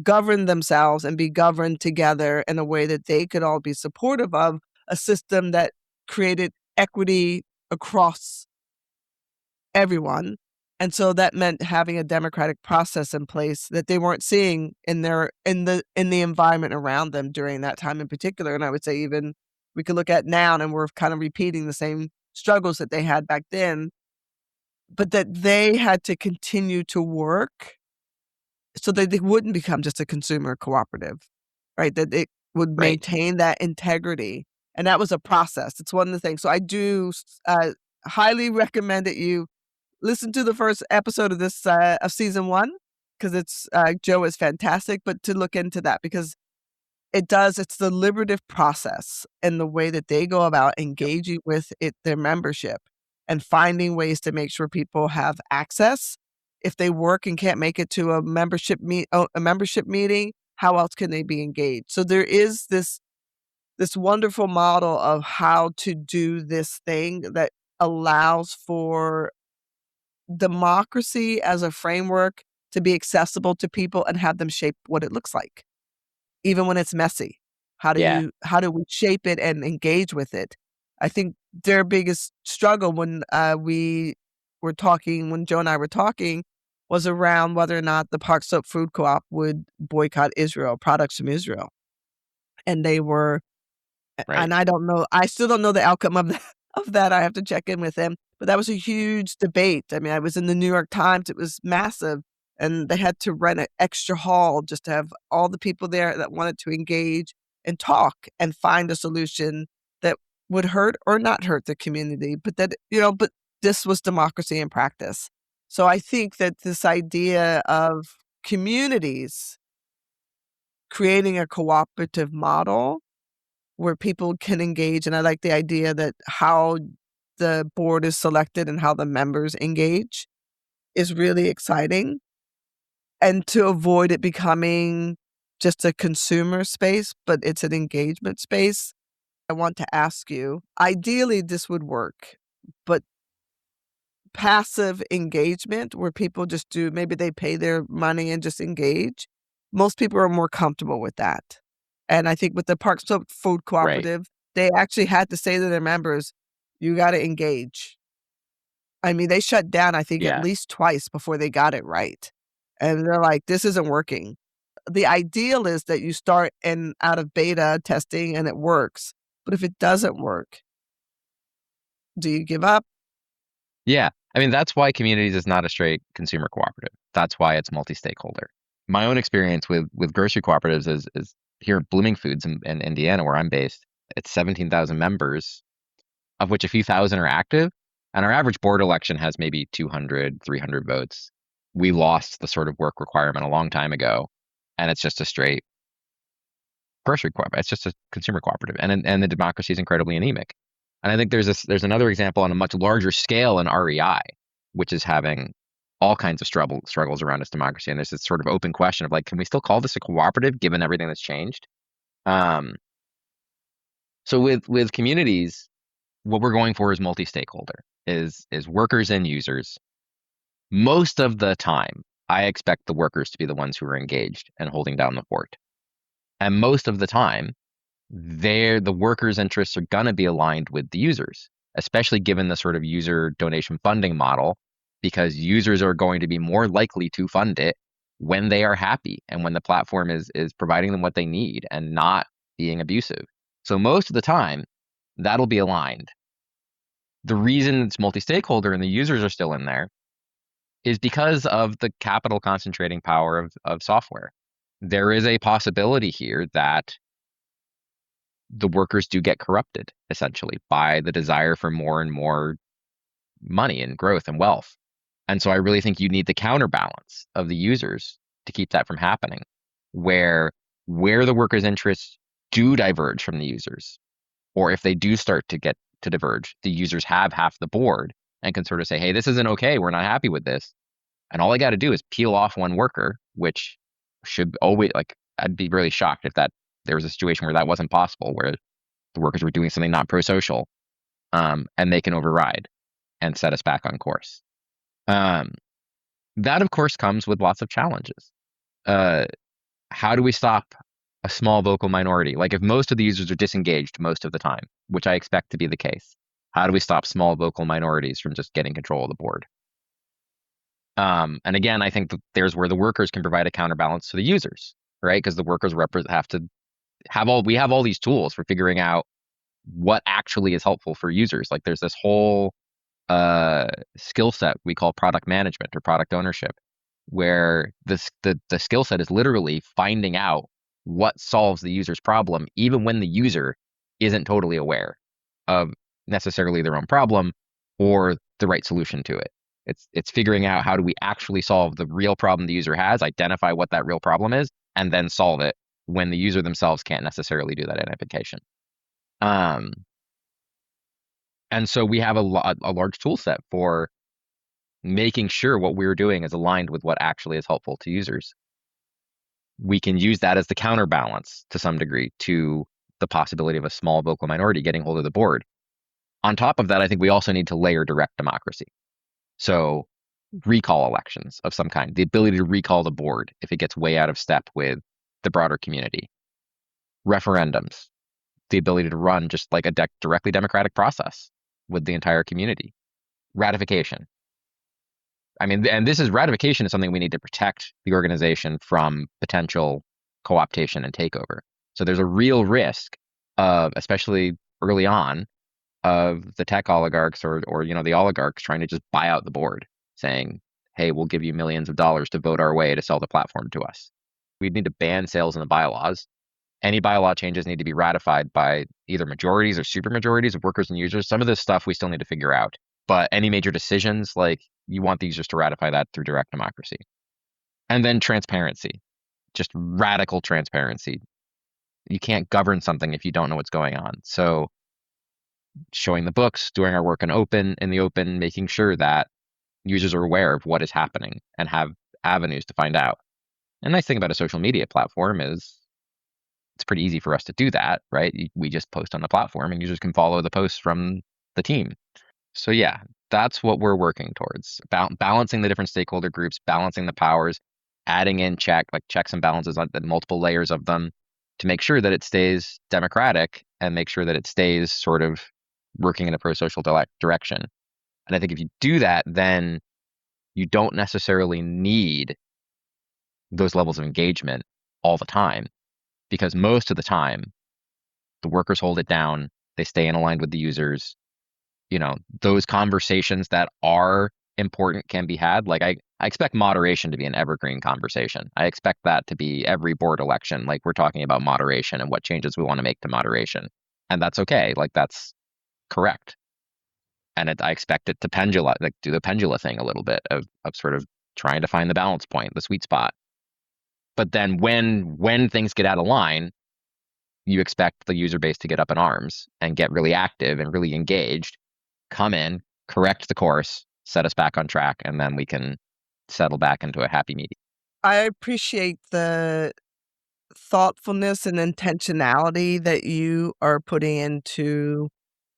govern themselves, and be governed together in a way that they could all be supportive of a system that created equity across everyone. And so that meant having a democratic process in place that they weren't seeing in the environment around them during that time in particular. And I would say even we could look at now and we're kind of repeating the same struggles that they had back then, but that they had to continue to work so that they wouldn't become just a consumer cooperative, right? That it would maintain that integrity. And that was a process. It's one of the things. So I do highly recommend that you listen to the first episode of this of season 1 because it's Joe is fantastic, but to look into that because it's the deliberative process and the way that they go about engaging with their membership and finding ways to make sure people have access. If they work and can't make it to a membership meeting, how else can they be engaged? So there is this wonderful model of how to do this thing that allows for democracy as a framework to be accessible to people and have them shape what it looks like, even when it's messy. How do we shape it and engage with it? I think their biggest struggle when when Joe and I were talking, was around whether or not the Park Slope Food Co-op would boycott Israel, products from Israel. And they were, and I don't know, I still don't know the outcome of that. I have to check in with them. But that was a huge debate. I mean, I was in the New York Times. It was massive. And they had to rent an extra hall just to have all the people there that wanted to engage and talk and find a solution that would hurt or not hurt the community. But but this was democracy in practice. So I think that this idea of communities creating a cooperative model where people can engage, and I like the idea that how the board is selected and how the members engage is really exciting. And to avoid it becoming just a consumer space, but it's an engagement space, I want to ask you, ideally this would work, but passive engagement where people just maybe they pay their money and just engage, most people are more comfortable with that. And I think with the Park Slope Food Cooperative, they actually had to say to their members, you got to engage. I mean, they shut down, I think, at least twice before they got it right. And they're like, this isn't working. The ideal is that you start out of beta testing and it works. But if it doesn't work, do you give up? Yeah. I mean, that's why Communities is not a straight consumer cooperative. That's why it's multi-stakeholder. My own experience with grocery cooperatives is here at Blooming Foods in Indiana, where I'm based. It's 17,000 members, of which a few thousand are active. And our average board election has maybe 200, 300 votes. We lost the sort of work requirement a long time ago, and it's just a straight grocery cooperative. It's just a consumer cooperative, and the democracy is incredibly anemic. And I think there's another example on a much larger scale in REI, which is having all kinds of struggles around its democracy. And there's this sort of open question of like, can we still call this a cooperative given everything that's changed? So with Communities, what we're going for is multi-stakeholder, is workers and users. Most of the time, I expect the workers to be the ones who are engaged and holding down the fort. And most of the time, the workers' interests are going to be aligned with the users, especially given the sort of user donation funding model, because users are going to be more likely to fund it when they are happy and when the platform is providing them what they need and not being abusive. So most of the time, that'll be aligned. The reason it's multi-stakeholder and the users are still in there is because of the capital concentrating power of software. There is a possibility here that the workers do get corrupted, essentially, by the desire for more and more money and growth and wealth. And so I really think you need the counterbalance of the users to keep that from happening, where the workers' interests do diverge from the users, or if they do start to get to diverge, the users have half the board and can sort of say, hey, this isn't okay, we're not happy with this. And all I got to do is peel off one worker, which should always, like, I'd be really shocked if there was a situation where that wasn't possible, where the workers were doing something not pro-social, and they can override and set us back on course. That, of course, comes with lots of challenges. How do we stop a small vocal minority? Like, if most of the users are disengaged most of the time, which I expect to be the case, how do we stop small vocal minorities from just getting control of the board? And again, I think that there's where the workers can provide a counterbalance to the users, right? Because the workers we have all these tools for figuring out what actually is helpful for users. Like, there's this whole skill set we call product management or product ownership, where the skill set is literally finding out what solves the user's problem, even when the user isn't totally aware of necessarily their own problem or the right solution to it. It's figuring out how do we actually solve the real problem the user has, identify what that real problem is, and then solve it when the user themselves can't necessarily do that identification. And so we have a large tool set for making sure what we're doing is aligned with what actually is helpful to users. We can use that as the counterbalance to some degree to the possibility of a small vocal minority getting hold of the board. On top of that, I think we also need to layer direct democracy. So recall elections of some kind, the ability to recall the board if it gets way out of step with the broader community. Referendums, the ability to run just like a directly democratic process with the entire community. Ratification. I mean, and ratification is something we need to protect the organization from potential co-optation and takeover. So there's a real risk of, especially early on, of the tech oligarchs or the oligarchs trying to just buy out the board, saying, hey, we'll give you millions of dollars to vote our way to sell the platform to us. We need to ban sales in the bylaws. Any bylaw changes need to be ratified by either majorities or supermajorities of workers and users. Some of this stuff we still need to figure out. But any major decisions, like, you want the users to ratify that through direct democracy. And then transparency, just radical transparency. You can't govern something if you don't know what's going on. So showing the books, doing our work in the open, making sure that users are aware of what is happening and have avenues to find out. And the nice thing about a social media platform is it's pretty easy for us to do that, right? We just post on the platform and users can follow the posts from the team. So yeah, that's what we're working towards. Balancing the different stakeholder groups, balancing the powers, adding in checks and balances on the multiple layers of them to make sure that it stays democratic and make sure that it stays sort of working in a pro-social direction. And I think if you do that, then you don't necessarily need those levels of engagement all the time, because most of the time, the workers hold it down, they stay in aligned with the users. Those conversations that are important can be had. Like I expect moderation to be an evergreen conversation. I expect that to be every board election. Like, we're talking about moderation and what changes we want to make to moderation. And that's okay. Like, that's correct. And I expect it to do the pendula thing a little bit of sort of trying to find the balance point, the sweet spot. But then when things get out of line, you expect the user base to get up in arms and get really active and really engaged, come in, correct the course, set us back on track, and then we can settle back into a happy medium. I appreciate the thoughtfulness and intentionality that you are putting into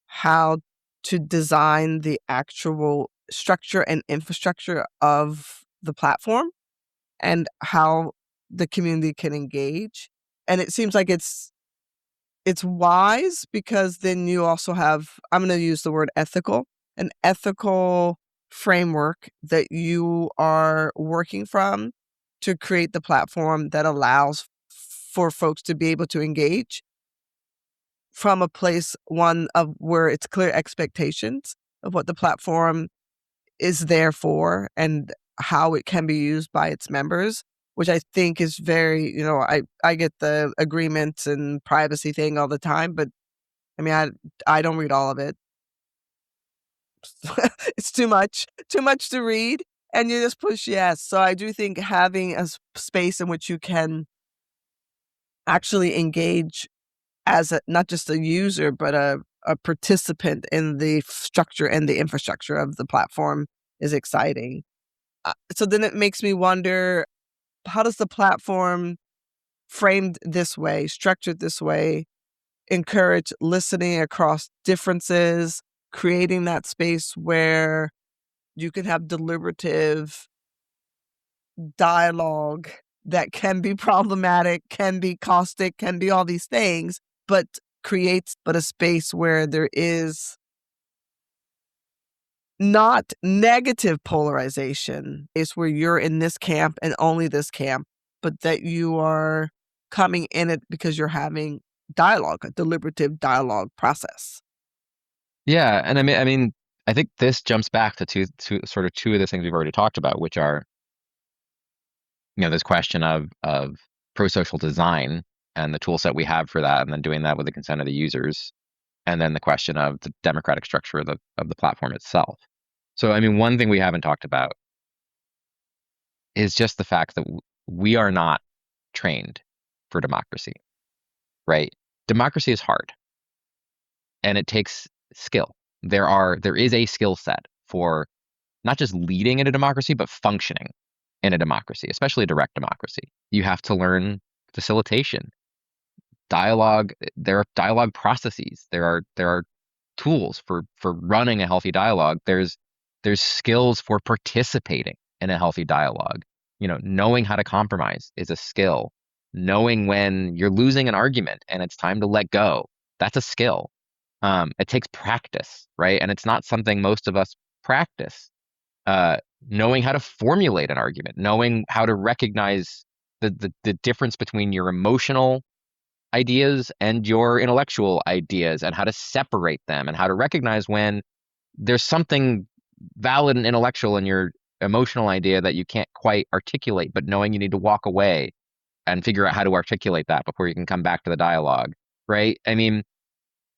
how to design the actual structure and infrastructure of the platform and how the community can engage. And it seems like it's wise, because then you also have, I'm going to use the word ethical, an ethical framework that you are working from to create the platform that allows for folks to be able to engage from a place, one of where it's clear expectations of what the platform is there for and how it can be used by its members, which I think is very, I get the agreements and privacy thing all the time, but I mean, I don't read all of it. It's too much to read, and you just push yes. So I do think having a space in which you can actually engage as not just a user, but a participant in the structure and the infrastructure of the platform is exciting. So then it makes me wonder, how does the platform framed this way, structured this way, encourage listening across differences, creating that space where you can have deliberative dialogue that can be problematic, can be caustic, can be all these things, but creates a space where there is not negative polarization. It's where you're in this camp and only this camp, but that you are coming in it because you're having dialogue, a deliberative dialogue process. Yeah, and I mean, I think this jumps back to two of the things we've already talked about, which are, this question of pro-social design and the tool set we have for that, and then doing that with the consent of the users, and then the question of the democratic structure of the platform itself. So, I mean, one thing we haven't talked about is just the fact that we are not trained for democracy, right? Democracy is hard and it takes skill. There is a skill set for not just leading in a democracy, but functioning in a democracy, especially a direct democracy. You have to learn facilitation, dialogue. There are dialogue processes. There are tools for running a healthy dialogue. There's skills for participating in a healthy dialogue. Knowing how to compromise is a skill. Knowing when you're losing an argument and it's time to let go, that's a skill. It takes practice, right? And it's not something most of us practice. Knowing how to formulate an argument, knowing how to recognize the difference between your emotional ideas and your intellectual ideas and how to separate them and how to recognize when there's something valid and intellectual in your emotional idea that you can't quite articulate, but knowing you need to walk away and figure out how to articulate that before you can come back to the dialogue, right? I mean,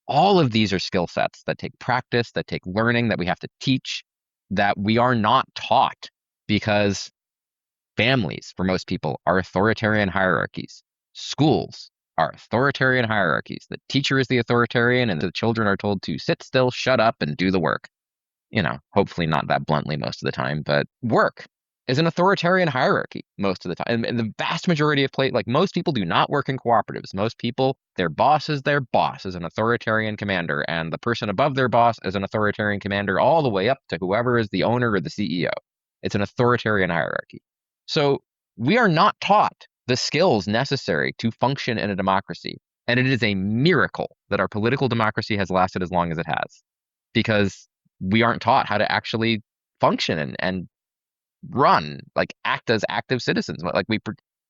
all of these are skill sets that take practice, that take learning, that we have to teach, that we are not taught because families, for most people, are authoritarian hierarchies. Schools are authoritarian hierarchies. The teacher is the authoritarian and the children are told to sit still, shut up, and do the work. Hopefully not that bluntly most of the time, but work is an authoritarian hierarchy most of the time. And the vast majority of most people do not work in cooperatives. Most people, their boss is an authoritarian commander, and the person above their boss is an authoritarian commander all the way up to whoever is the owner or the CEO. It's an authoritarian hierarchy. So we are not taught the skills necessary to function in a democracy. And it is a miracle that our political democracy has lasted as long as it has, because we aren't taught how to actually function and run, act as active citizens.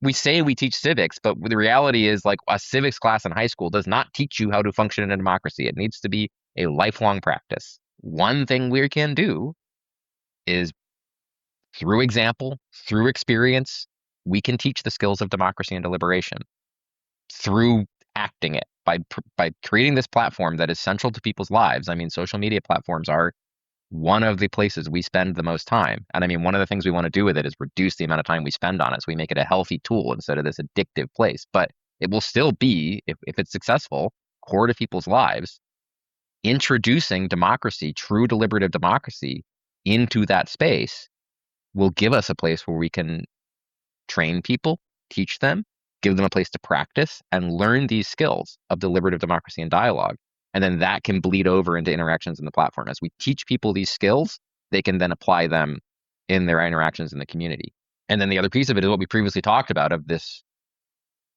We say we teach civics, but the reality is a civics class in high school does not teach you how to function in a democracy. It needs to be a lifelong practice. One thing we can do is through example, through experience, we can teach the skills of democracy and deliberation through acting it by creating this platform that is central to people's lives. I mean, social media platforms are one of the places we spend the most time. And I mean, one of the things we want to do with it is reduce the amount of time we spend on it. So we make it a healthy tool instead of this addictive place. But it will still be, if it's successful, core to people's lives. Introducing democracy, true deliberative democracy, into that space will give us a place where we can train people, teach them, give them a place to practice and learn these skills of deliberative democracy and dialogue. And then that can bleed over into interactions in the platform. As we teach people these skills, they can then apply them in their interactions in the community. And then the other piece of it is what we previously talked about, of this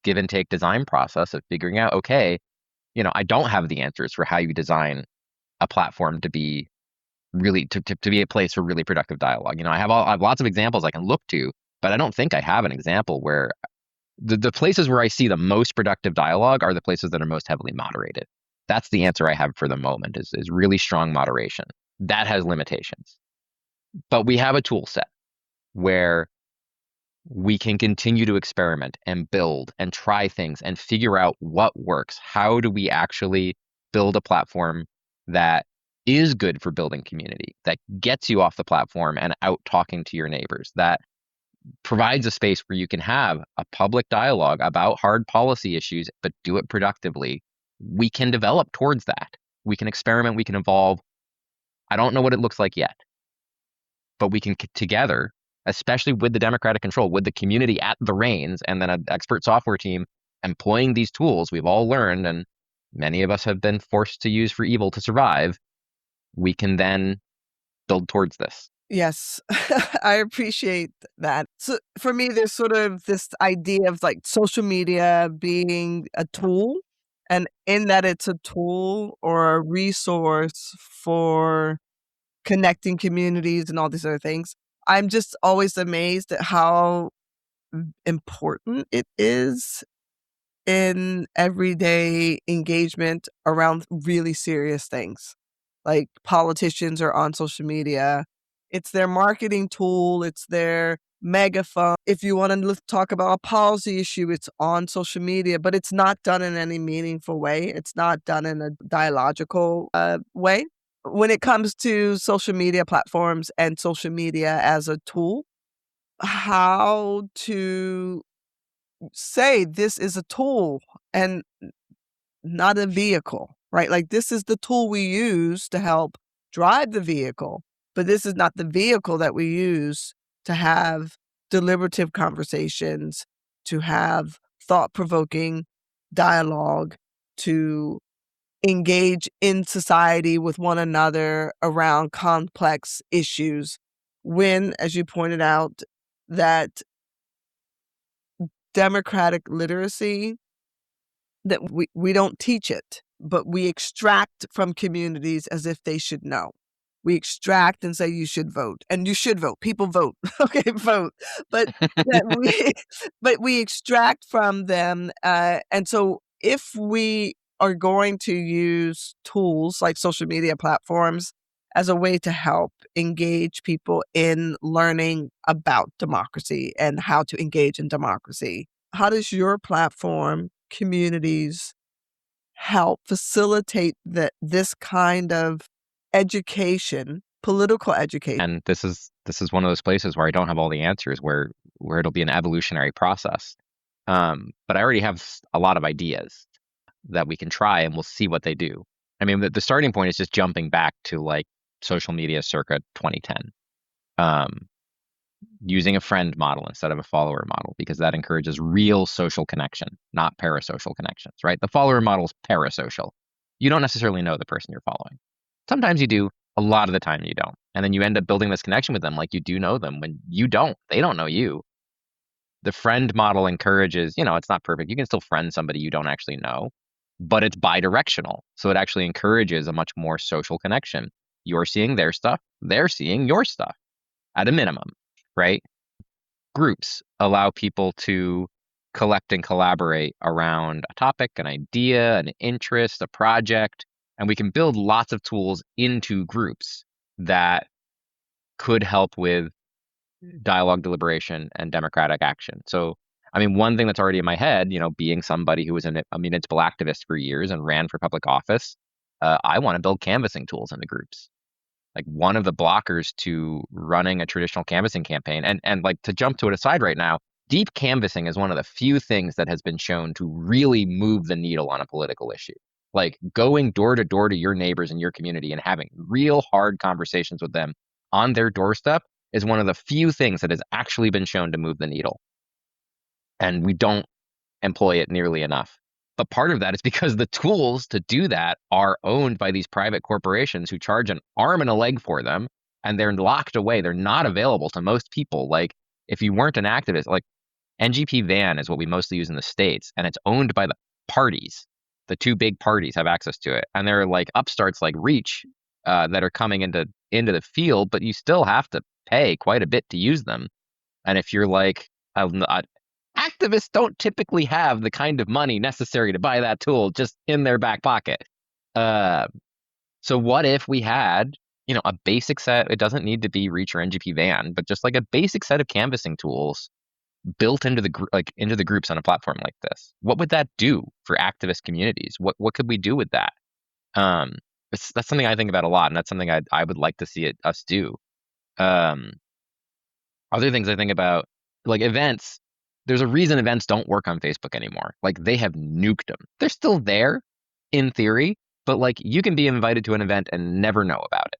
give and take design process of figuring out, okay, I don't have the answers for how you design a platform to be really, to be a place for really productive dialogue. I have lots of examples I can look to, but I don't think I have an example where the places where I see the most productive dialogue are the places that are most heavily moderated. That's the answer I have for the moment, is really strong moderation. That has limitations. But we have a tool set where we can continue to experiment and build and try things and figure out what works. How do we actually build a platform that is good for building community, that gets you off the platform and out talking to your neighbors, that provides a space where you can have a public dialogue about hard policy issues, but do it productively. We can develop towards that. We can experiment, we can evolve. I don't know what it looks like yet, but we can together, especially with the democratic control, with the community at the reins, and then an expert software team employing these tools we've all learned and many of us have been forced to use for evil to survive, we can then build towards this. Yes, I appreciate that. So for me, there's sort of this idea of social media being a tool, and in that it's a tool or a resource for connecting communities and all these other things. I'm just always amazed at how important it is in everyday engagement around really serious things. Like politicians are on social media. It's their marketing tool. It's their megaphone. If you want to talk about a policy issue, it's on social media, but it's not done in any meaningful way. It's not done in a dialogical way. when it comes to social media platforms and social media as a tool, how to say this is a tool and not a vehicle, right? Like this is the tool we use to help drive the vehicle, but this is not the vehicle that we use to have deliberative conversations, to have thought-provoking dialogue, to engage in society with one another around complex issues. When, as you pointed out, that democratic literacy, that we don't teach it, but we extract from communities as if they should know. We extract and say you should vote, and you should vote. People vote, okay, vote. But that we, but we extract from them, and so if we are going to use tools like social media platforms as a way to help engage people in learning about democracy and how to engage in democracy, how does your platform, communities, help facilitate this kind of education, political education? And this is one of those places where I don't have all the answers, where it'll be an evolutionary process. But I already have a lot of ideas that we can try, and we'll see what they do. I mean, the starting point is just jumping back to like social media circa 2010, using a friend model instead of a follower model, because that encourages real social connection, not parasocial connections, right? The follower model is parasocial. You don't necessarily know the person you're following. Sometimes you do, a lot of the time you don't. And then you end up building this connection with them like you do know them when you don't. They don't know you. The friend model encourages, it's not perfect. You can still friend somebody you don't actually know, but it's bi-directional. So it actually encourages a much more social connection. You're seeing their stuff, they're seeing your stuff at a minimum, right? Groups allow people to collect and collaborate around a topic, an idea, an interest, a project, and we can build lots of tools into groups that could help with dialogue, deliberation, and democratic action. So, I mean, one thing that's already in my head, being somebody who was a municipal activist for years and ran for public office, I want to build canvassing tools into groups. Like one of the blockers to running a traditional canvassing campaign, and like to jump to it aside right now, deep canvassing is one of the few things that has been shown to really move the needle on a political issue. Like going door to door to your neighbors in your community and having real hard conversations with them on their doorstep is one of the few things that has actually been shown to move the needle. And we don't employ it nearly enough. But part of that is because the tools to do that are owned by these private corporations who charge an arm and a leg for them, and they're locked away. They're not available to most people. Like if you weren't an activist, like NGP Van is what we mostly use in the States, and it's owned by the parties. The two big parties have access to it. And there are like upstarts like Reach that are coming into the field, but you still have to pay quite a bit to use them. And if you're like, activists don't typically have the kind of money necessary to buy that tool just in their back pocket. So what if we had, a basic set, it doesn't need to be Reach or NGP Van, but just like a basic set of canvassing tools built into the groups on a platform like this? What would that do for activist communities? What could we do with that? That's something I think about a lot, and that's something I would like to see us do. Other things I think about, like events. There's a reason events don't work on Facebook anymore. Like they have nuked them. They're still there in theory, but like you can be invited to an event and never know about it.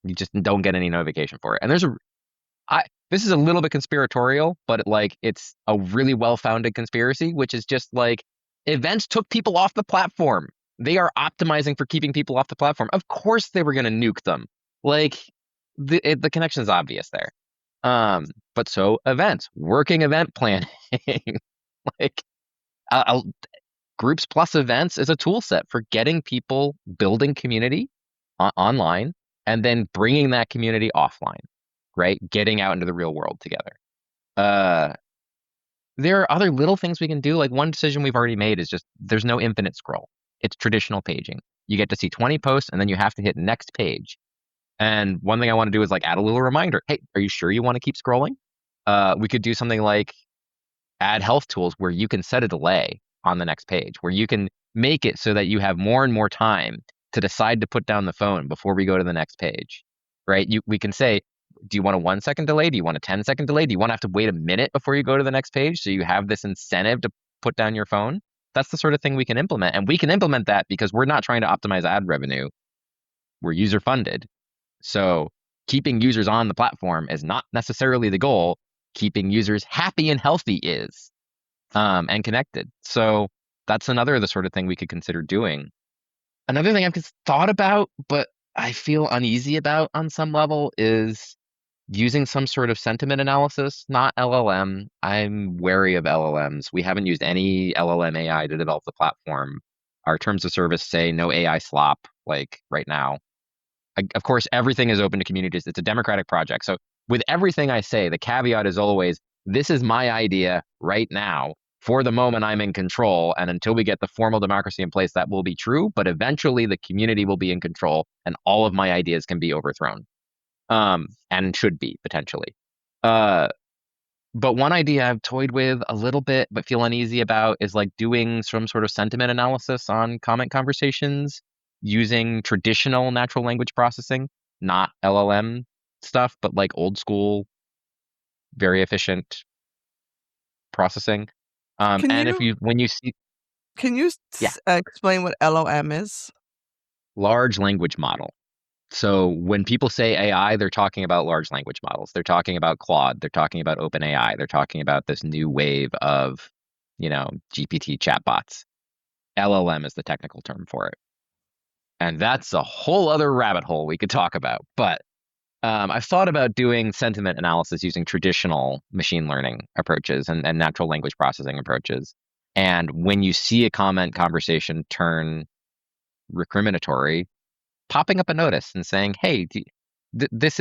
You just don't get any notification for it. And this is a little bit conspiratorial, but like it's a really well-founded conspiracy, which is just like events took people off the platform. They are optimizing for keeping people off the platform. Of course they were going to nuke them. Like the connection is obvious there. But so events, working event planning, like groups plus events is a tool set for getting people building community online and then bringing that community offline, right? Getting out into the real world together. There are other little things we can do. Like one decision we've already made is just there's no infinite scroll. It's traditional paging. You get to see 20 posts and then you have to hit next page. And one thing I want to do is like add a little reminder. Hey, are you sure you want to keep scrolling? We could do something like add health tools where you can set a delay on the next page, where you can make it so that you have more and more time to decide to put down the phone before we go to the next page, right? We can say, do you want a 1 second delay? Do you want a 10-second delay? Do you want to have to wait a minute before you go to the next page so you have this incentive to put down your phone? That's the sort of thing we can implement. And we can implement that because we're not trying to optimize ad revenue. We're user funded. So keeping users on the platform is not necessarily the goal. Keeping users happy and healthy is, and connected. So that's another of the sort of thing we could consider doing. Another thing I've just thought about, but I feel uneasy about on some level, is using some sort of sentiment analysis, not LLM. I'm wary of LLMs. We haven't used any LLM AI to develop the platform. Our terms of service say no AI slop, like right now. Of course, everything is open to communities. It's a democratic project. So with everything I say, the caveat is always, this is my idea right now. For the moment, I'm in control. And until we get the formal democracy in place, that will be true. But eventually, the community will be in control and all of my ideas can be overthrown, and should be potentially. But one idea I've toyed with a little bit, but feel uneasy about, is like doing some sort of sentiment analysis on comment conversations using traditional natural language processing, not LLM stuff, but like old school, very efficient processing. Can And you when you see, can you yeah, explain what LOM is? large language model. So when people say AI, they're talking about large language models. They're talking about Claude. They're talking about OpenAI. They're talking about this new wave of, GPT chatbots. LLM is the technical term for it. And that's a whole other rabbit hole we could talk about. But I've thought about doing sentiment analysis using traditional machine learning approaches and natural language processing approaches. And when you see a comment conversation turn recriminatory, popping up a notice and saying, "Hey, this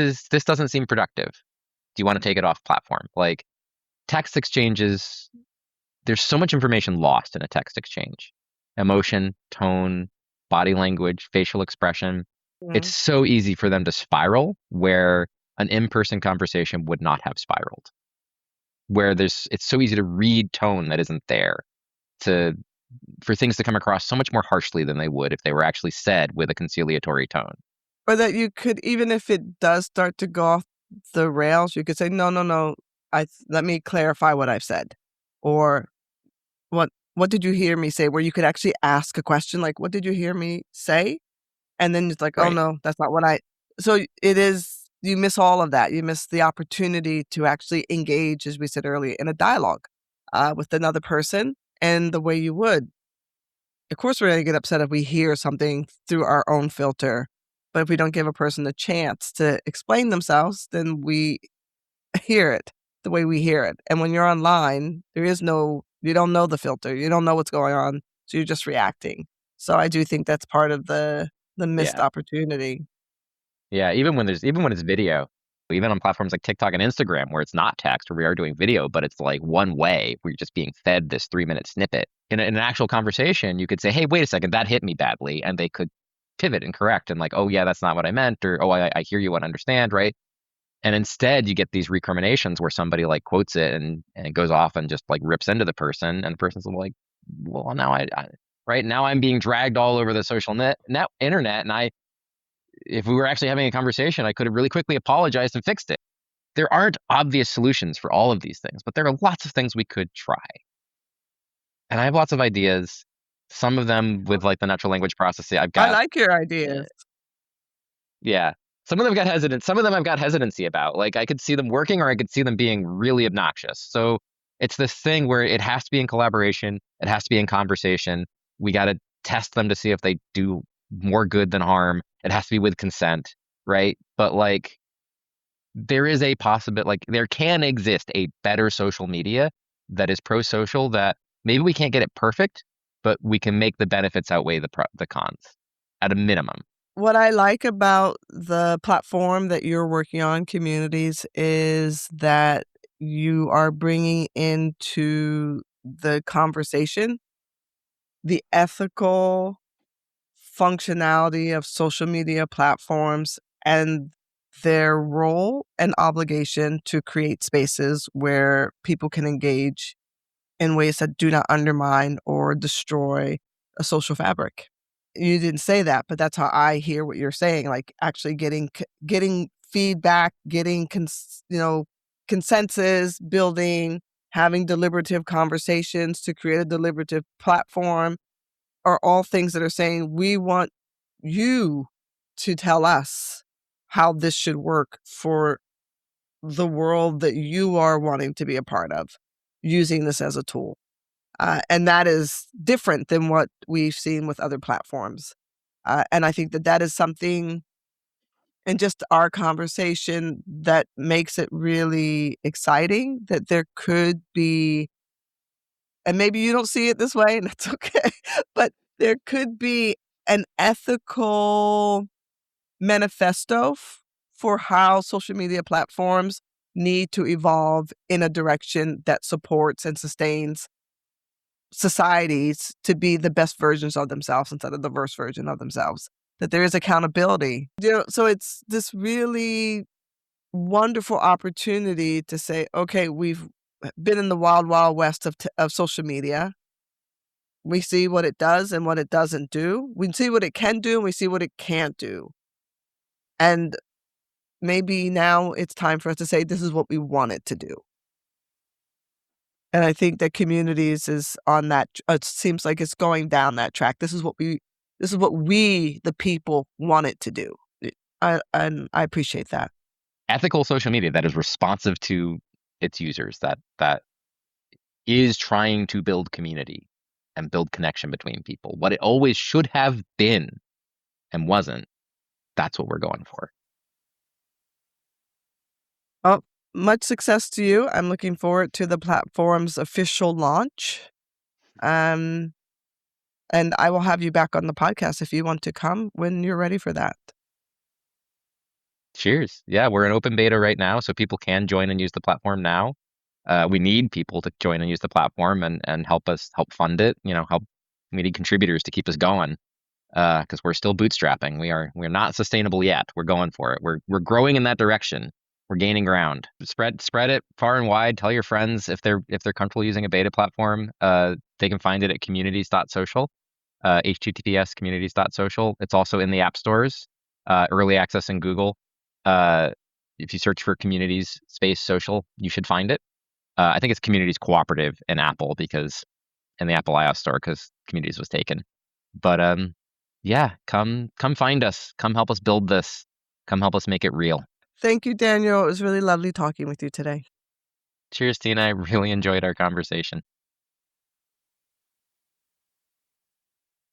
doesn't seem productive. Do you want to take it off platform?" Like text exchanges, there's so much information lost in a text exchange: emotion, tone, body language, facial expression. It's Mm. so easy for them to spiral where an in-person conversation would not have spiraled. Where it's so easy to read tone that isn't there, for things to come across so much more harshly than they would if they were actually said with a conciliatory tone. Or that you could, even if it does start to go off the rails, you could say, no, no, no, let me clarify what I've said. Or what did you hear me say? Where you could actually ask a question like, what did you hear me say? And then it's like, oh Right. no, that's not what so you miss all of that. You miss the opportunity to actually engage, as we said earlier, in a dialogue with another person and the way you would. Of course, we're going to get upset if we hear something through our own filter. But if we don't give a person the chance to explain themselves, then we hear it the way we hear it. And when you're online, you don't know the filter. You don't know what's going on. So you're just reacting. So I do think that's part of the missed Yeah. opportunity. Yeah. Even when it's video, even on platforms like TikTok and Instagram, where it's not text, where we are doing video, but it's like one way, we're just being fed this 3-minute snippet. In an actual conversation, you could say, "Hey, wait a second, that hit me badly," and they could pivot and correct and like, "Oh yeah, that's not what I meant," or, "Oh, I hear you and understand," right? And instead, you get these recriminations where somebody like quotes it and it goes off and just like rips into the person, and the person's like, "Well, now right now I'm being dragged all over the social internet, and if we were actually having a conversation, I could have really quickly apologized and fixed it." There aren't obvious solutions for all of these things, but there are lots of things we could try. And I have lots of ideas. Some of them with like the natural language processing, I've I got, like your uh, ideas. yeah. Some of them some of them I've got hesitancy about. Like I could see them working or I could see them being really obnoxious. So it's this thing where it has to be in collaboration. It has to be in conversation. We got to test them to see if they do more good than harm. It has to be with consent, right? But like there is a possibility, like there can exist a better social media that is pro-social, that maybe we can't get it perfect, but we can make the benefits outweigh the cons at a minimum. What I like about the platform that you're working on, Communities, is that you are bringing into the conversation the ethical functionality of social media platforms and their role and obligation to create spaces where people can engage in ways that do not undermine or destroy a social fabric. you didn't say that, but that's how I hear what you're saying. Like actually getting feedback, getting consensus, building, having deliberative conversations to create a deliberative platform are all things that are saying we want you to tell us how this should work for the world that you are wanting to be a part of, using this as a tool. And that is different than what we've seen with other platforms. And I think that that is something in just our conversation that makes it really exciting, that there could be, and maybe you don't see it this way, and that's okay, but there could be an ethical manifesto for how social media platforms need to evolve in a direction that supports and sustains societies to be the best versions of themselves instead of the worst version of themselves. That there is accountability. So it's this really wonderful opportunity to say, okay, we've been in the wild, wild west of social media. We see what it does and what it doesn't do. We see what it can do and we see what it can't do. And maybe now it's time for us to say, this is what we want it to do. And I think that communities is on that. It seems like it's going down that track. This is what we, the people, want it to do. And I appreciate that. Ethical social media that is responsive to its users, that is trying to build community and build connection between people. What it always should have been and wasn't, that's what we're going for. Well, much success to you. I'm looking forward to the platform's official launch. And I will have you back on the podcast if you want to come when you're ready for that. Cheers. Yeah, we're in open beta right now, so people can join and use the platform now. We need people to join and use the platform and help fund it. We need contributors to keep us going because we're still bootstrapping. We're not sustainable yet. We're going for it. We're growing in that direction. We're gaining ground. Spread it far and wide. Tell your friends if they're comfortable using a beta platform. They can find it at communities.social, https communities.social. It's also in the app stores, early access in Google. If you search for communities space social, you should find it. I think it's Communities Cooperative in Apple in the Apple iOS store because Communities was taken. But yeah, come find us. Come help us build this. Come help us make it real. Thank you, Daniel. It was really lovely talking with you today. Cheers, Tina. I really enjoyed our conversation.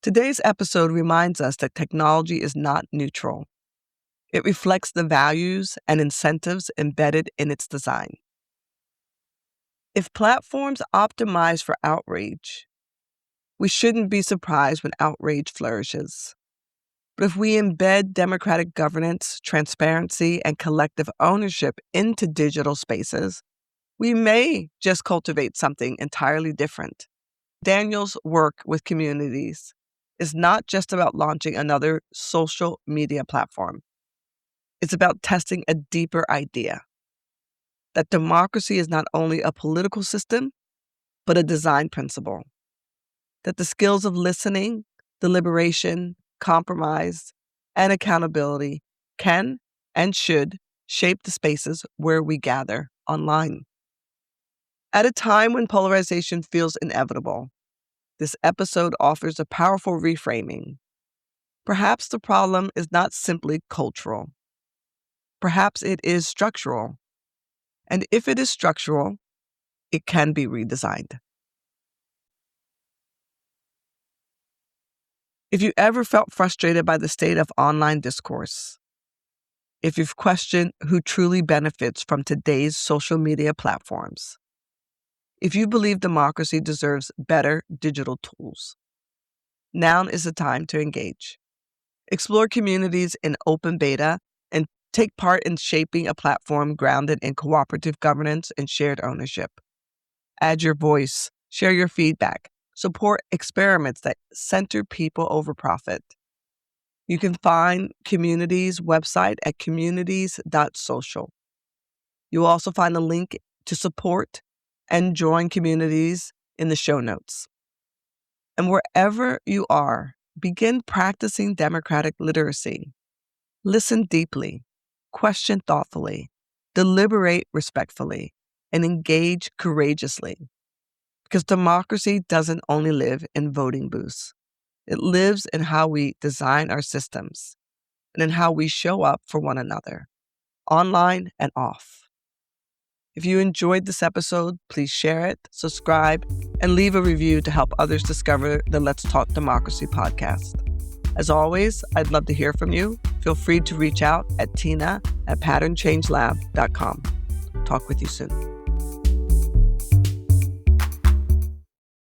Today's episode reminds us that technology is not neutral. It reflects the values and incentives embedded in its design. If platforms optimize for outrage, we shouldn't be surprised when outrage flourishes. But if we embed democratic governance, transparency, and collective ownership into digital spaces, we may just cultivate something entirely different. Daniel's work with communities is not just about launching another social media platform. It's about testing a deeper idea that democracy is not only a political system, but a design principle. That the skills of listening, deliberation, compromise, and accountability can and should shape the spaces where we gather online. At a time when polarization feels inevitable, this episode offers a powerful reframing. Perhaps the problem is not simply cultural. Perhaps it is structural. And if it is structural, it can be redesigned. If you ever felt frustrated by the state of online discourse, if you've questioned who truly benefits from today's social media platforms, if you believe democracy deserves better digital tools, now is the time to engage. Explore communities in open beta and take part in shaping a platform grounded in cooperative governance and shared ownership. Add your voice, share your feedback, support experiments that center people over profit. You can find Communities' website at communities.social. You'll also find a link to support and join Communities in the show notes. And wherever you are, begin practicing democratic literacy. Listen deeply, question thoughtfully, deliberate respectfully, and engage courageously. Because democracy doesn't only live in voting booths. It lives in how we design our systems and in how we show up for one another, online and off. If you enjoyed this episode, please share it, subscribe, and leave a review to help others discover the Let's Talk Democracy podcast. As always, I'd love to hear from you. Feel free to reach out at tina@patternchangelab.com. Talk with you soon.